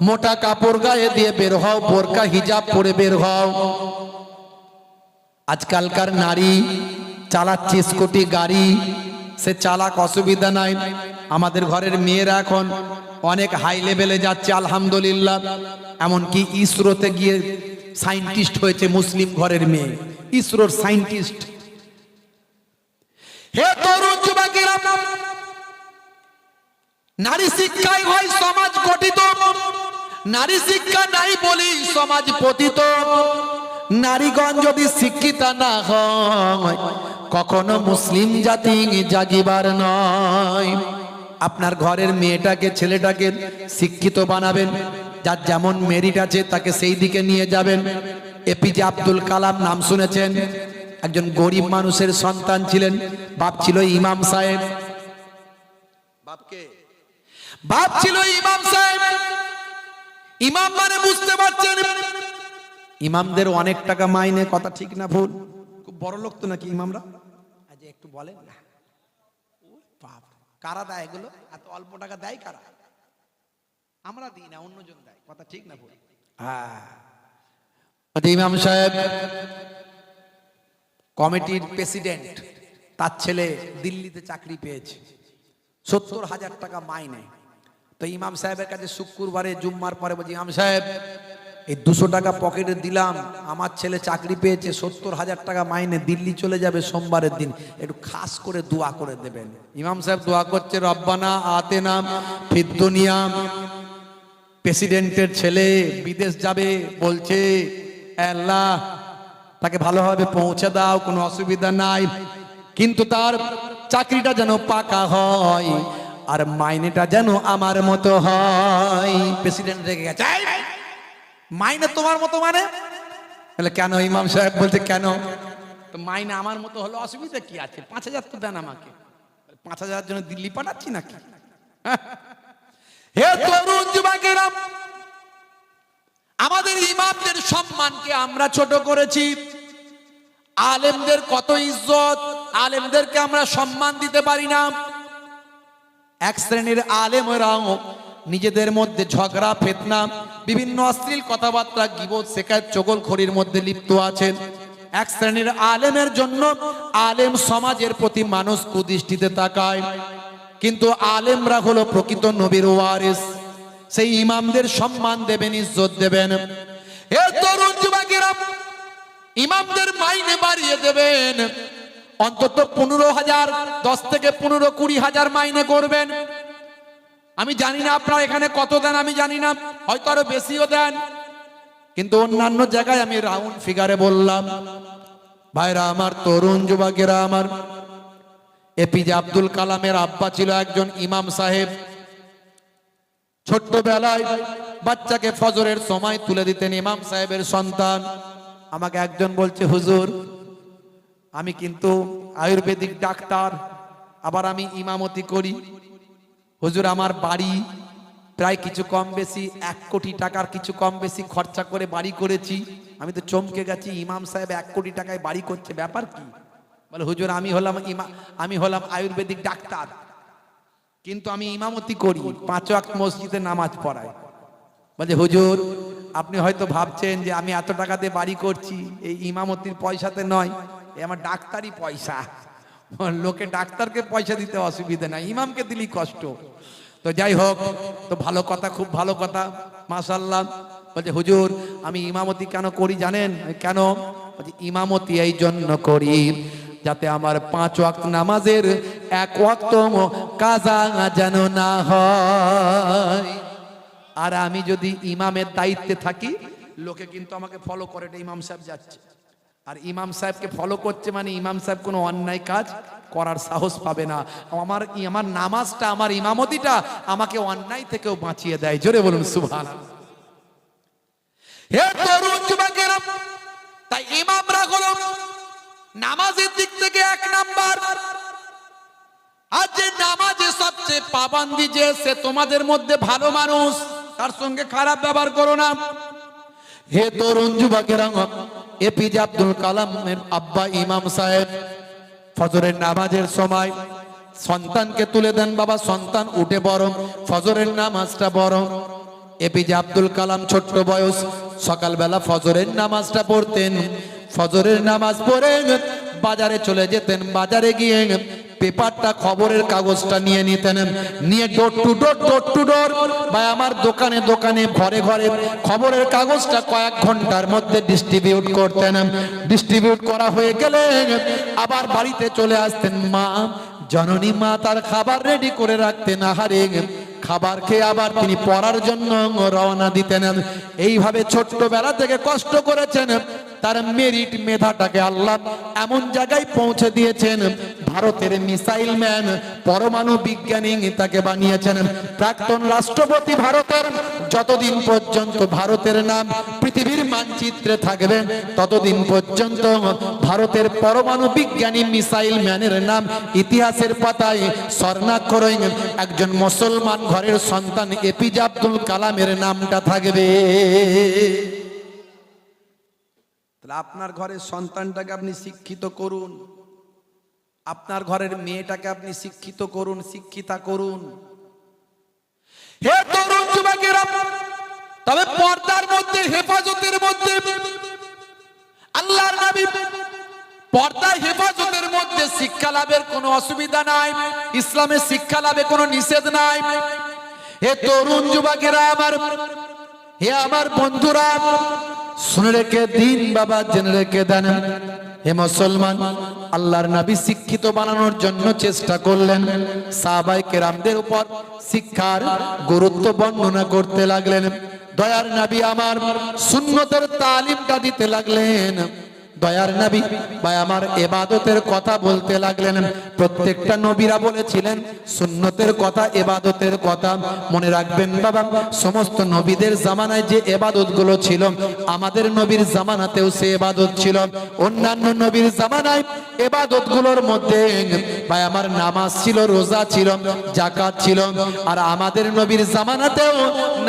মোটা কাপড় গায়ে দিয়ে বের হও, বোরকা হিজাব পরে বের হও। আজকালকার নারী চালাচ্ছে স্কুটি গাড়ি, সে চালাক, অসুবিধা নাই। আমাদের ঘরের মেয়েরা এখন অনেক হাই লেভেলে যাচ্ছে আলহামদুলিল্লাহ। এমনকি ইসরোতে গিয়ে সায়েন্টিস্ট হয়েছে মুসলিম ঘরের মেয়ে, ইসরোর সায়েন্টিস্ট। হে তরুণ যুবকেরা, নারী শিক্ষায় হয় সমাজ গঠিত। নারী শিক্ষা নাই বলি সমাজ পতিত। নারীগণ যদি শিক্ষিত না হয় কখনো মুসলিম জাতি জাগিবার নয়। আপনার ঘরের মেয়েটাকে, ছেলেটাকে শিক্ষিত বানাবেন, যার যেমন মেরিট আছে তাকে সেই দিকে নিয়ে যাবেন। এপিজে আব্দুল কালাম নাম শুনেছেন? একজন গরিব মানুষের সন্তান ছিলেন, বাপ ছিল ইমাম সাহেব। বাপ ছিল ইমাম সাহেব। ইমাম মানে বুঝতে পারছেন, ইমামদের অনেক টাকা মাইনে, কথা ঠিক না ভুল? খুব বড় লোক তো নাকি ইমামরা? আজ একটু বলেন না, কারা দেয় এগুলো? এত অল্প টাকা দেয় কারা? আমরা দিই না, অন্যজন দেয়, কথা ঠিক না ভুল? হ্যাঁ, ইমাম সাহেব কমিটির প্রেসিডেন্ট, তার ছেলে দিল্লিতে চাকরি পেয়েছে, 70,000 টাকা মাইনে। তো ইমাম সাহেবের কাছে শুক্রবারে জুম্মার পরে বলছি, ইমাম সাহেব এই 200 টাকা পকেটে দিলাম, আমার ছেলে চাকরি পেয়েছে, 70,000 টাকা মাইনে, দিল্লি চলে যাবে সোমবারের দিন, একটু খাস করে দোয়া করে দেবেন। ইমাম সাহেব দোয়া করছে, রব্বানা আতেনা ফিদ দুনিয়া। প্রেসিডেন্টের ছেলে বিদেশ যাবে, বলছে আল্লাহ তাকে ভালোভাবে পৌঁছে দাও, কোনো অসুবিধা নাই, কিন্তু তার চাকরিটা যেন পাকা হয় আর মাইনেটা যেন আমার মতো হয়। প্রেসিডেন্ট রেগে গেছে, মাইনে তোমার মতো মানে? কেন? ইমাম সাহেব বলতে কেন? তো মাইনে আমার মতো হলো, অসুবিধা কি আছে? 5,000 তো দেন আমাকে। 5,000 জন্য দিল্লি পাঠাচ্ছি নাকি? হে তরুণ যুবকেরা, আমাদের ইমামদের সম্মানকে আমরা ছোট করেছি। আলেমদের কত ইজ্জত, আলেমদেরকে আমরা সম্মান দিতে পারি না। এক শ্রেণীর আলেমরাও নিজেদের মধ্যে ঝগড়া ফিতনা, বিভিন্ন অশ্লীল কথাবার্তা, গীবত, শিকায়ত, চগলখড়ির মধ্যে লিপ্ত আছেন। এক শ্রেণীর আলেমের জন্য আলেম সমাজের প্রতি মানুষ কুদৃষ্টিতে তাকায়, কিন্তু আলেমরা হলো প্রকৃত নবীর ওয়ারিস। সেই ইমামদের সম্মান দেবেন, ইজ্জত দেবেন। হে তরুণ যুবকেরা, ইমামদের মাইনে বাড়িয়ে দেবেন, অন্তত 15,000, 10 থেকে 15-20,000 মাইনে করবেন। আমি জানি না আপনারা এখানে কত দেন, আমি জানি না, হয়তো আরো বেশিও দেন, কিন্তু অন্যান্য জায়গায় আমি রাউন্ড ফিগারে বললাম। ভাইরা আমার, তরুণ যুবকেরা আমার, এপিজে আব্দুল কালামের আব্বা ছিল একজন ইমাম সাহেব। ছোট্টবেলায় বাচ্চাকে ফজরের সময় তুলে দিতেন ইমাম সাহেবের সন্তান। আমাকে একজন বলছে, হুজুর আমি কিন্তু আয়ুর্বেদিক ডাক্তার, আবার আমি ইমামতি করি। হুজুর আমার বাড়ি প্রায় কিছু কম বেশি 1 কোটি টাকার কিছু কম বেশি খরচা করে বাড়ি করেছি। আমি তো চমকে গেছি, ইমাম সাহেব 1 কোটি টাকায় বাড়ি করছে, ব্যাপার কি? বলে, হুজুর আমি হলাম আয়ুর্বেদিক ডাক্তার, কিন্তু আমি ইমামতি করি, 5 ওয়াক্ত মসজিদে নামাজ পড়াই। বলছে, হুজুর আপনি হয়তো ভাবছেন যে আমি এত টাকা দিয়ে বাড়ি করছি, এই ইমামতির পয়সাতে নয়, এই আমার ডাক্তারি পয়সা। লোকে ডাক্তারকে পয়সা দিতে অসুবিধা নাই, ইমামকে দিলি কষ্ট। তো যাই হোক, তো ভালো কথা, খুব ভালো কথা, মাশাআল্লাহ। বলছে, হুজুর আমি ইমামতি কেন করি জানেন? কেন? বলছে, ইমামতি এই জন্য করি যাতে আমার 5 ওয়াক্ত নামাজের 1 ওয়াক্ত কাজা যেন না হয়। আর আমি যদি ইমামের দায়িত্বে থাকি, লোকে কিন্তু আমাকে ফলো করে, এটা ইমাম সাহেব যাচ্ছে। আর ইমাম সাহেবকে ফলো করছে মানে ইমাম সাহেব কোনো অন্যায় কাজ করার সাহস পাবে না। আমার নামাজটা, আমার ইমামতিটা আমাকে অন্যায় থেকেও বাঁচিয়ে দেয়। জোরে বলুন সুবহানাল্লাহ। হে তরুণ যুবকেরা, তাই ইমামরা হলো নামাজের দিক থেকে 1 নাম্বার। আর যে নামাজে সবচেয়ে পাবন্দি, যে সে তোমাদের মধ্যে ভালো মানুষ, তার সঙ্গে খারাপ ব্যবহার করো না। হে তরুণ যুবকেরা, এপিজে আব্দুল কালামের আব্বা ইমাম সাহেব ফজরের নামাজের সময় সন্তানকে তুলে দেন, বাবা সন্তান উঠে বরং ফজরের নামাজটা বরং। এপিজে আব্দুল কালাম ছোট্ট বয়স, সকালবেলা ফজরের নামাজটা পড়তেন। ফজরের নামাজ পড়ে বাজারে চলে যেতেন, বাজারে গিয়ে পেপারটা, খবরের কাগজটা নিয়ে নিতেন, নিয়ে ডোর টু ডোর বা আমার দোকানে দোকানে, ঘরে ঘরে খবরের কাগজটা কয়েক ঘন্টার মধ্যে ডিস্ট্রিবিউট করতেন। ডিস্ট্রিবিউট করা হয়ে গেলে আবার বাড়িতে চলে আসতেন। মা, জননী মা তার খাবার রেডি করে রাখতেন। আহারে, খাবার খেয়ে আবার তিনি পড়ার জন্য রওনা দিতেন। এইভাবে ছোট্টবেলা থেকে কষ্ট করেছেন, তার মেরিট, মেধাটাকে আল্লাহ এমন জায়গায় পৌঁছে দিয়েছেন, ভারতের মিসাইল ম্যান, পরমাণু বিজ্ঞানী তাকে বানিয়েছেন। প্রাক্তন রাষ্ট্রপতি ভারতের, যতদিন পর্যন্ত ভারতের নাম পৃথিবীর মানচিত্রে থাকবে ততদিন পর্যন্ত ভারতের পরমাণু বিজ্ঞানী, মিসাইল ম্যানের নাম ইতিহাসের পাতায় স্বর্ণাক্ষরে একজন মুসলমান ঘরের সন্তান এপিজে আব্দুল কালামের নামটা থাকবে। তাহলে আপনার ঘরের সন্তানটাকে আপনি শিক্ষিত করুন, আপনার ঘরের মেয়েটাকে আপনি শিক্ষিত করুন, শিক্ষিতা করুন। হে তরুণ যুবকেরা, তবে পর্দার মধ্যে, হেফাজতের মধ্যে, আল্লাহর নবী পর্দায় হেফাজতের মধ্যে শিক্ষা লাভের কোনো অসুবিধা নাই, ইসলামে শিক্ষা লাভে কোনো নিষেধ নাই। হে তরুণ যুবকেরা আমার, হে আমার বন্ধুরা, শুনে রেখে দিন বাবা, জেনে রেখে দেন। হে মুসলমান, আল্লাহর নবী শিক্ষিত বানানোর জন্য চেষ্টা করলেন। সাহাবায়ে কেরামদের উপর শিক্ষার গুরুত্ব বর্ণনা করতে লাগলেন। দয়ার নবী আমার সুন্নতের তালিমটা দিতে লাগলেন। দয়ার নবী ভাই আমার ইবাদতের কথা বলতে লাগলেন। প্রত্যেকটা নবীরা বলেছিলেন সুন্নতের কথা, ইবাদতের কথা। মনে রাখবেন বাবা, সমস্ত নবীদের জামানায় যে ইবাদতগুলো ছিল আমাদের নবীর জামানাতেও সে ইবাদত ছিল। অন্যান্য নবীর জামানায় ইবাদতগুলোর মধ্যে ভাই আমার নামাজ ছিল, রোজা ছিল, যাকাত ছিল। আর আমাদের নবীর জামানাতেও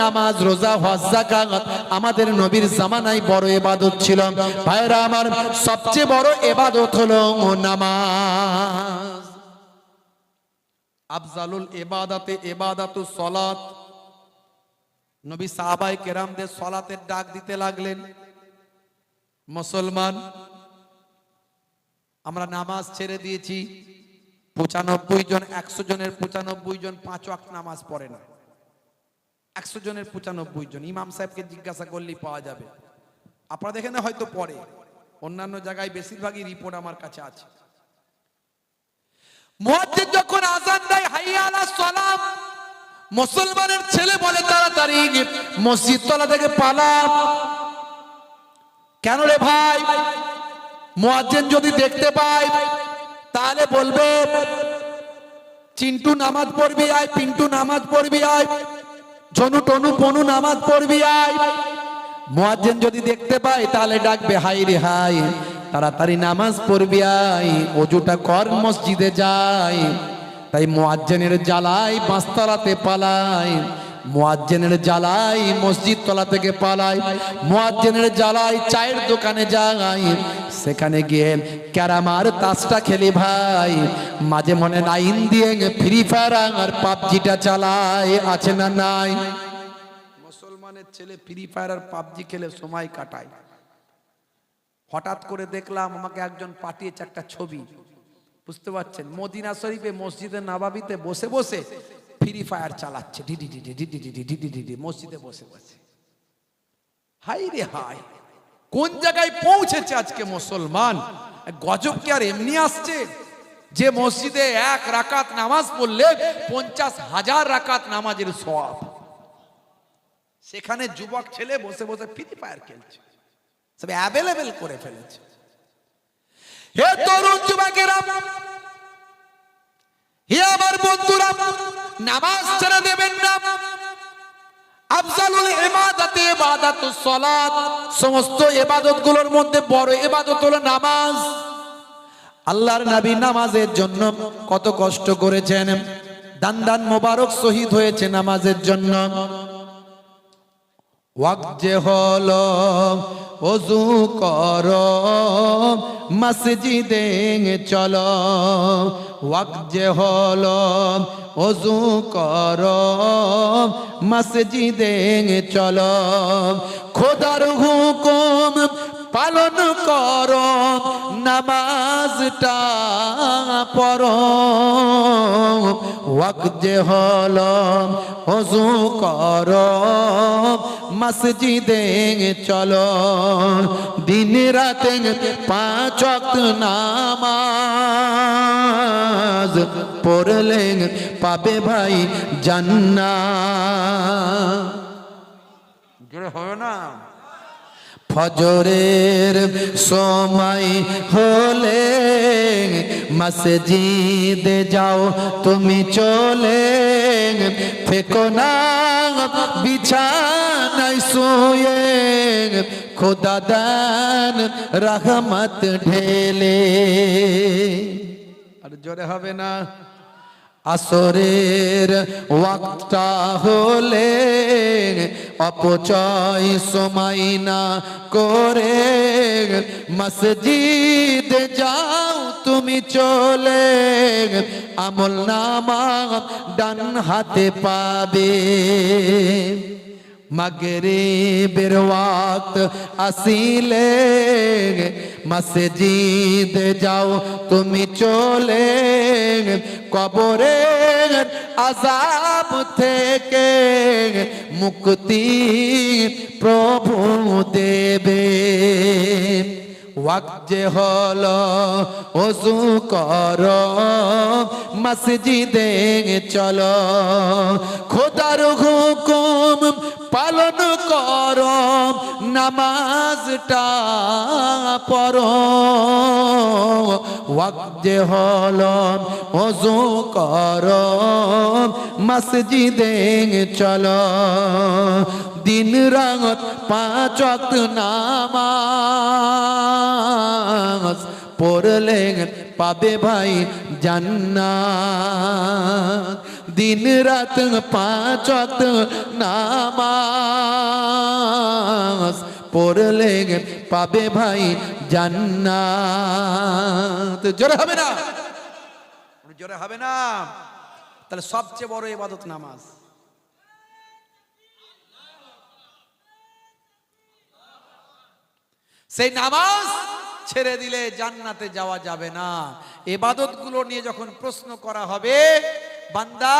নামাজ, রোজা, হজ, যাকাত আমাদের নবীর জামানায় বড় ইবাদত ছিল। ভাইরা আমার সবচেয়ে বড় ইবাদত হলো নামাজ। আফজালুল ইবাদাতে ইবাদাতুস সালাত। নবী সাহাবায়ে কেরামদের সালাতের ডাক দিতে লাগলেন। মুসলমান আমরা নামাজ ছেড়ে দিয়েছি। 95 জন, 100 জনের 95 জন 5 ওয়াক্ত নামাজ পড়ে না। 100 জনের 95 জন। ইমাম সাহেবকে জিজ্ঞাসা করলেই পাওয়া যাবে। আপনারা দেখেন হয়তো পড়ে, অন্যান্য জায়গায় বেশিরভাগই রিপোর্ট আমার কাছে আছে। মুয়াজ্জিন যখন আযান দেয় হাইয়া আলাস সালাত, মুসলমানের ছেলে বলে তাড়াতাড়ি মসজিদ তলা থেকে পালা। কেন রে ভাই? মুয়াজ্জিন যদি দেখতে পায় তাহলে বলবে চিন্টু নামাজ পড়বি আয়, পিন্টু নামাজ পড়বি আয়, ঝনু টনু পনু নামাজ পড়বি আয়। মুয়াজ্জিন যদি দেখতে পায় তাহলে ডাকবে হাই রে হাই, তাড়াতাড়ি নামাজ পড়বি আয়, ওযুটা কর, মসজিদে যাই। তাই মুয়াজ্জিনের জ্বালায় পাঁচতলাতে পালায়, মুয়াজ্জিনের জ্বালায় মসজিদ তলা থেকে পালায়, মুয়াজ্জিনের জ্বালায় চায়ের দোকানে যায়, সেখানে গিয়ে ক্যারাম আর তাসটা খেলি ভাই, মাঝে মনে লাইন দিয়ে ফ্রি ফায়ার আর পাবজিটা চালায়। আছে না নাই? মুসলমানের ছেলে ফ্রি ফায়ার আর পাবজি খেলে সময় কাটায়। হঠাৎ করে দেখলাম আমাকে একজন পাঠিয়েছে একটা ছবি, বুঝতে পারছেন, মদিনা শরীফে মসজিদে নববীতে বসে বসে ফ্রি ফায়ার চালাচ্ছে, DD DD DD DD DD DD মসজিদে বসে বসে। হাই রে হাই, কোন জায়গায় পৌঁছেছে আজকে মুসলমান? গজব কি আর এমনি আসছে যে মসজিদে 1 রাকাত নামাজ পড়লে 50,000 রাকাত নামাজের সওয়াব? সেখানে যুবক ছেলে বসে বসে ফ্রি ফায়ার খেলছে, সব অ্যাভেলেবল করে ফেলেছে। হে তরুণ যুবকেরা, হে আমার বন্ধুরা, নামাজ ছেড়ে দেবেন না। আফজালুল ইবাদাতে ইবাদাতুস সালাত। সমস্ত ইবাদতগুলোর মধ্যে বড় ইবাদত হলো নামাজ। আল্লাহর নবী নামাজের জন্য কত কষ্ট করেছেন, দান দান মোবারক শহীদ হয়েছে নামাজের জন্য। ওয়াক্ত যে হলো ওযু করো মসজিদে চলো, ওয়াক্ত যে হলো ওযু করো মসজিদে চলো, খোদার হুকুম পালন করো, নামাজটা পড়ো। ওয়াক্ত যে হলো ওযু করো মসজিদে চলো, দিন রাতে 5 ওয়াক্ত নামাজ পড়লে পাবে ভাই জান্নাত। জোরে হয় না? ফজরের সময় হলে মসজিদে যাও তুমি চলে, ফেকো না বিছানায় শুয়ে, খোদা দান রহমত ঢেলে। আর জোরে হবে না? আসরের ওয়াক্তটা হলে অপচয় সময় না করে মসজিদে যাও তুমি চলে, আমল নামা ডান হাতে পাবে। মাগরিবের ওয়াক্ত আসিলে মসজিদে যাও তুমি চলে, কবরের আযাব থেকে মুক্তি প্রভু দেবে। ওয়াক্ত যে হলো ওযু করো মসজিদে চলো, খোদার হুকুম পালন করো, নামাজটা পড়ো, ওয়াক্ত যে হলো ওযু করো, মসজিদে চলো, দিন রাত 5 ওয়াক্ত নামাজ পড়লে পাবে ভাই জান্নাত। দিন রাত 5 ওয়াক্ত নামাজ পড়লে পাবে ভাই জান্নাত। জোরে হবে না? জোরে হবে না? তাহলে সবচেয়ে বড় ইবাদত নামাজ। সেই নামাজ ছেড়ে দিলে জান্নাতে যাওয়া যাবে না। ইবাদতগুলো নিয়ে যখন প্রশ্ন করা হবে, বান্দা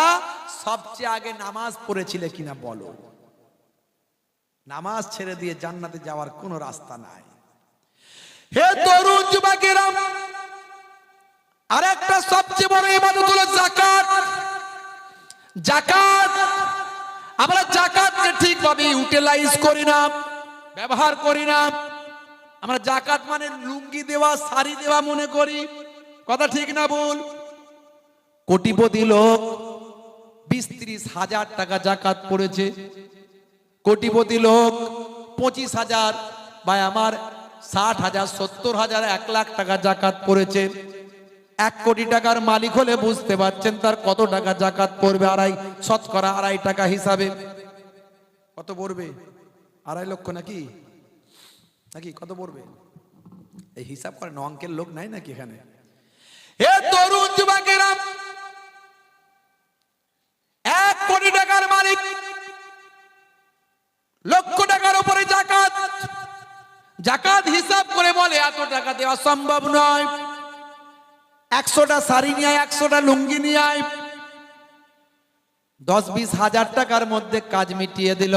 সবচেয়ে আগে নামাজ পড়েছিলে কিনা বলো। নামাজ ছেড়ে দিয়ে জান্নাতে যাওয়ার কোনো রাস্তা নাই। হে তরুণ যুবকেরা, আরেকটা সবচেয়ে বড় ইবাদত হলো যাকাত। যাকাত, আমরা যাকাতকে ঠিকভাবে ইউটিলাইজ করি না, ব্যবহার করি না। আমরা যাকাত মানে লুঙ্গি দেওয়া, শাড়ি দেওয়া মনে করি। কথা ঠিক না ভুল? কোটিপতি লোক 20-30 হাজার টাকা যাকাত পড়েছে। কোটিপতি লোক 25,000 বা আমার 60,000, 70,000, 1 লাখ টাকা যাকাত পড়েছে। 1 কোটি টাকার মালিক হলে বুঝতে পারছেন তার কত টাকা যাকাত পড়বে। শতকরা 2.5 টাকা হিসাবে কত পড়বে? 2.5 লক্ষ নাকি নাকি কত পড়বে? এই হিসাব করেন, অঙ্কের লোক নাই নাকি এখানে? হে তরুণ যুবকেরা, 1 কোটি টাকার মালিক, লক্ষ টাকার উপরে যাকাত। যাকাত হিসাব করে বলে এত টাকা দেওয়া সম্ভব নয়। 100টা শাড়ি নিয়ে আয়, 100টা লুঙ্গি নিয়ে আয়, 10-20 হাজার টাকার মধ্যে কাজ মিটিয়ে দিল।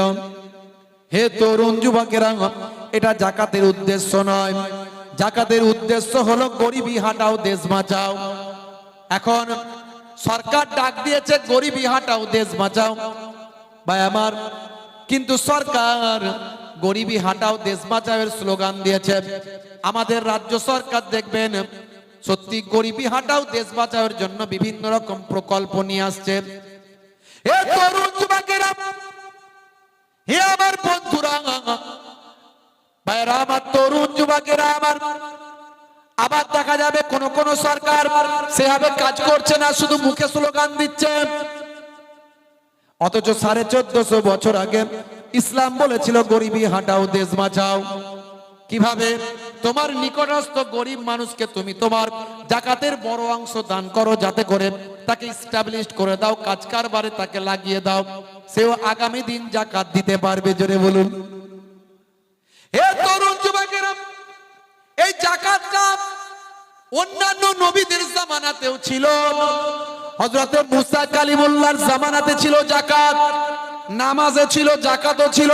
হে তরুণ যুবকেরা, এটা যাকাতের উদ্দেশ্য নয়। যাকাতের উদ্দেশ্য হলো গরিবি হাটাও, দেশ বাঁচাও। এখন সরকার ডাক দিয়েছে গরিবি হাটাও, দেশ বাঁচাও। ভাই আমার, কিন্তু সরকার গরিবি হাটাও, দেশ বাঁচাও এর স্লোগান দিয়েছে। আমাদের রাজ্য সরকার দেখবেন সত্যি গরিবি হাটাও, দেশ বাঁচাওয়ের জন্য বিভিন্ন রকম প্রকল্প নিয়ে আসছে। হে তরুণ যুবকেরা, হে আমার বন্ধুরা, ভাইরা আমার, তরুণ যুবকেরা আমার, আবার দেখা যাবে কোন কোন সরকার সেভাবে কাজ করছে না, শুধু মুখে স্লোগান দিচ্ছে। অথচ 1450 বছর আগে ইসলাম বলেছিল গরিবি হাটাও, দেশ বাঁচাও। কিভাবে? তোমার নিকটস্থ গরিব মানুষকে তুমি তোমার যাকাতের বড় অংশ দান করো, যাতে করে তাকে এস্টাবলিশ করে দাও, কাজ কারবারে তাকে লাগিয়ে দাও, সেও আগামী দিন যাকাত দিতে পারবে। জোরে বলুন। হে তরুণ যুবকেরা, এই যাকাতটা অন্যান্য নবীদের জামানাতেও ছিল। হযরত মুসা কালিমুল্লাহর জামানাতে ছিল যাকাত, নামাজে ছিল, যাকাতও ছিল।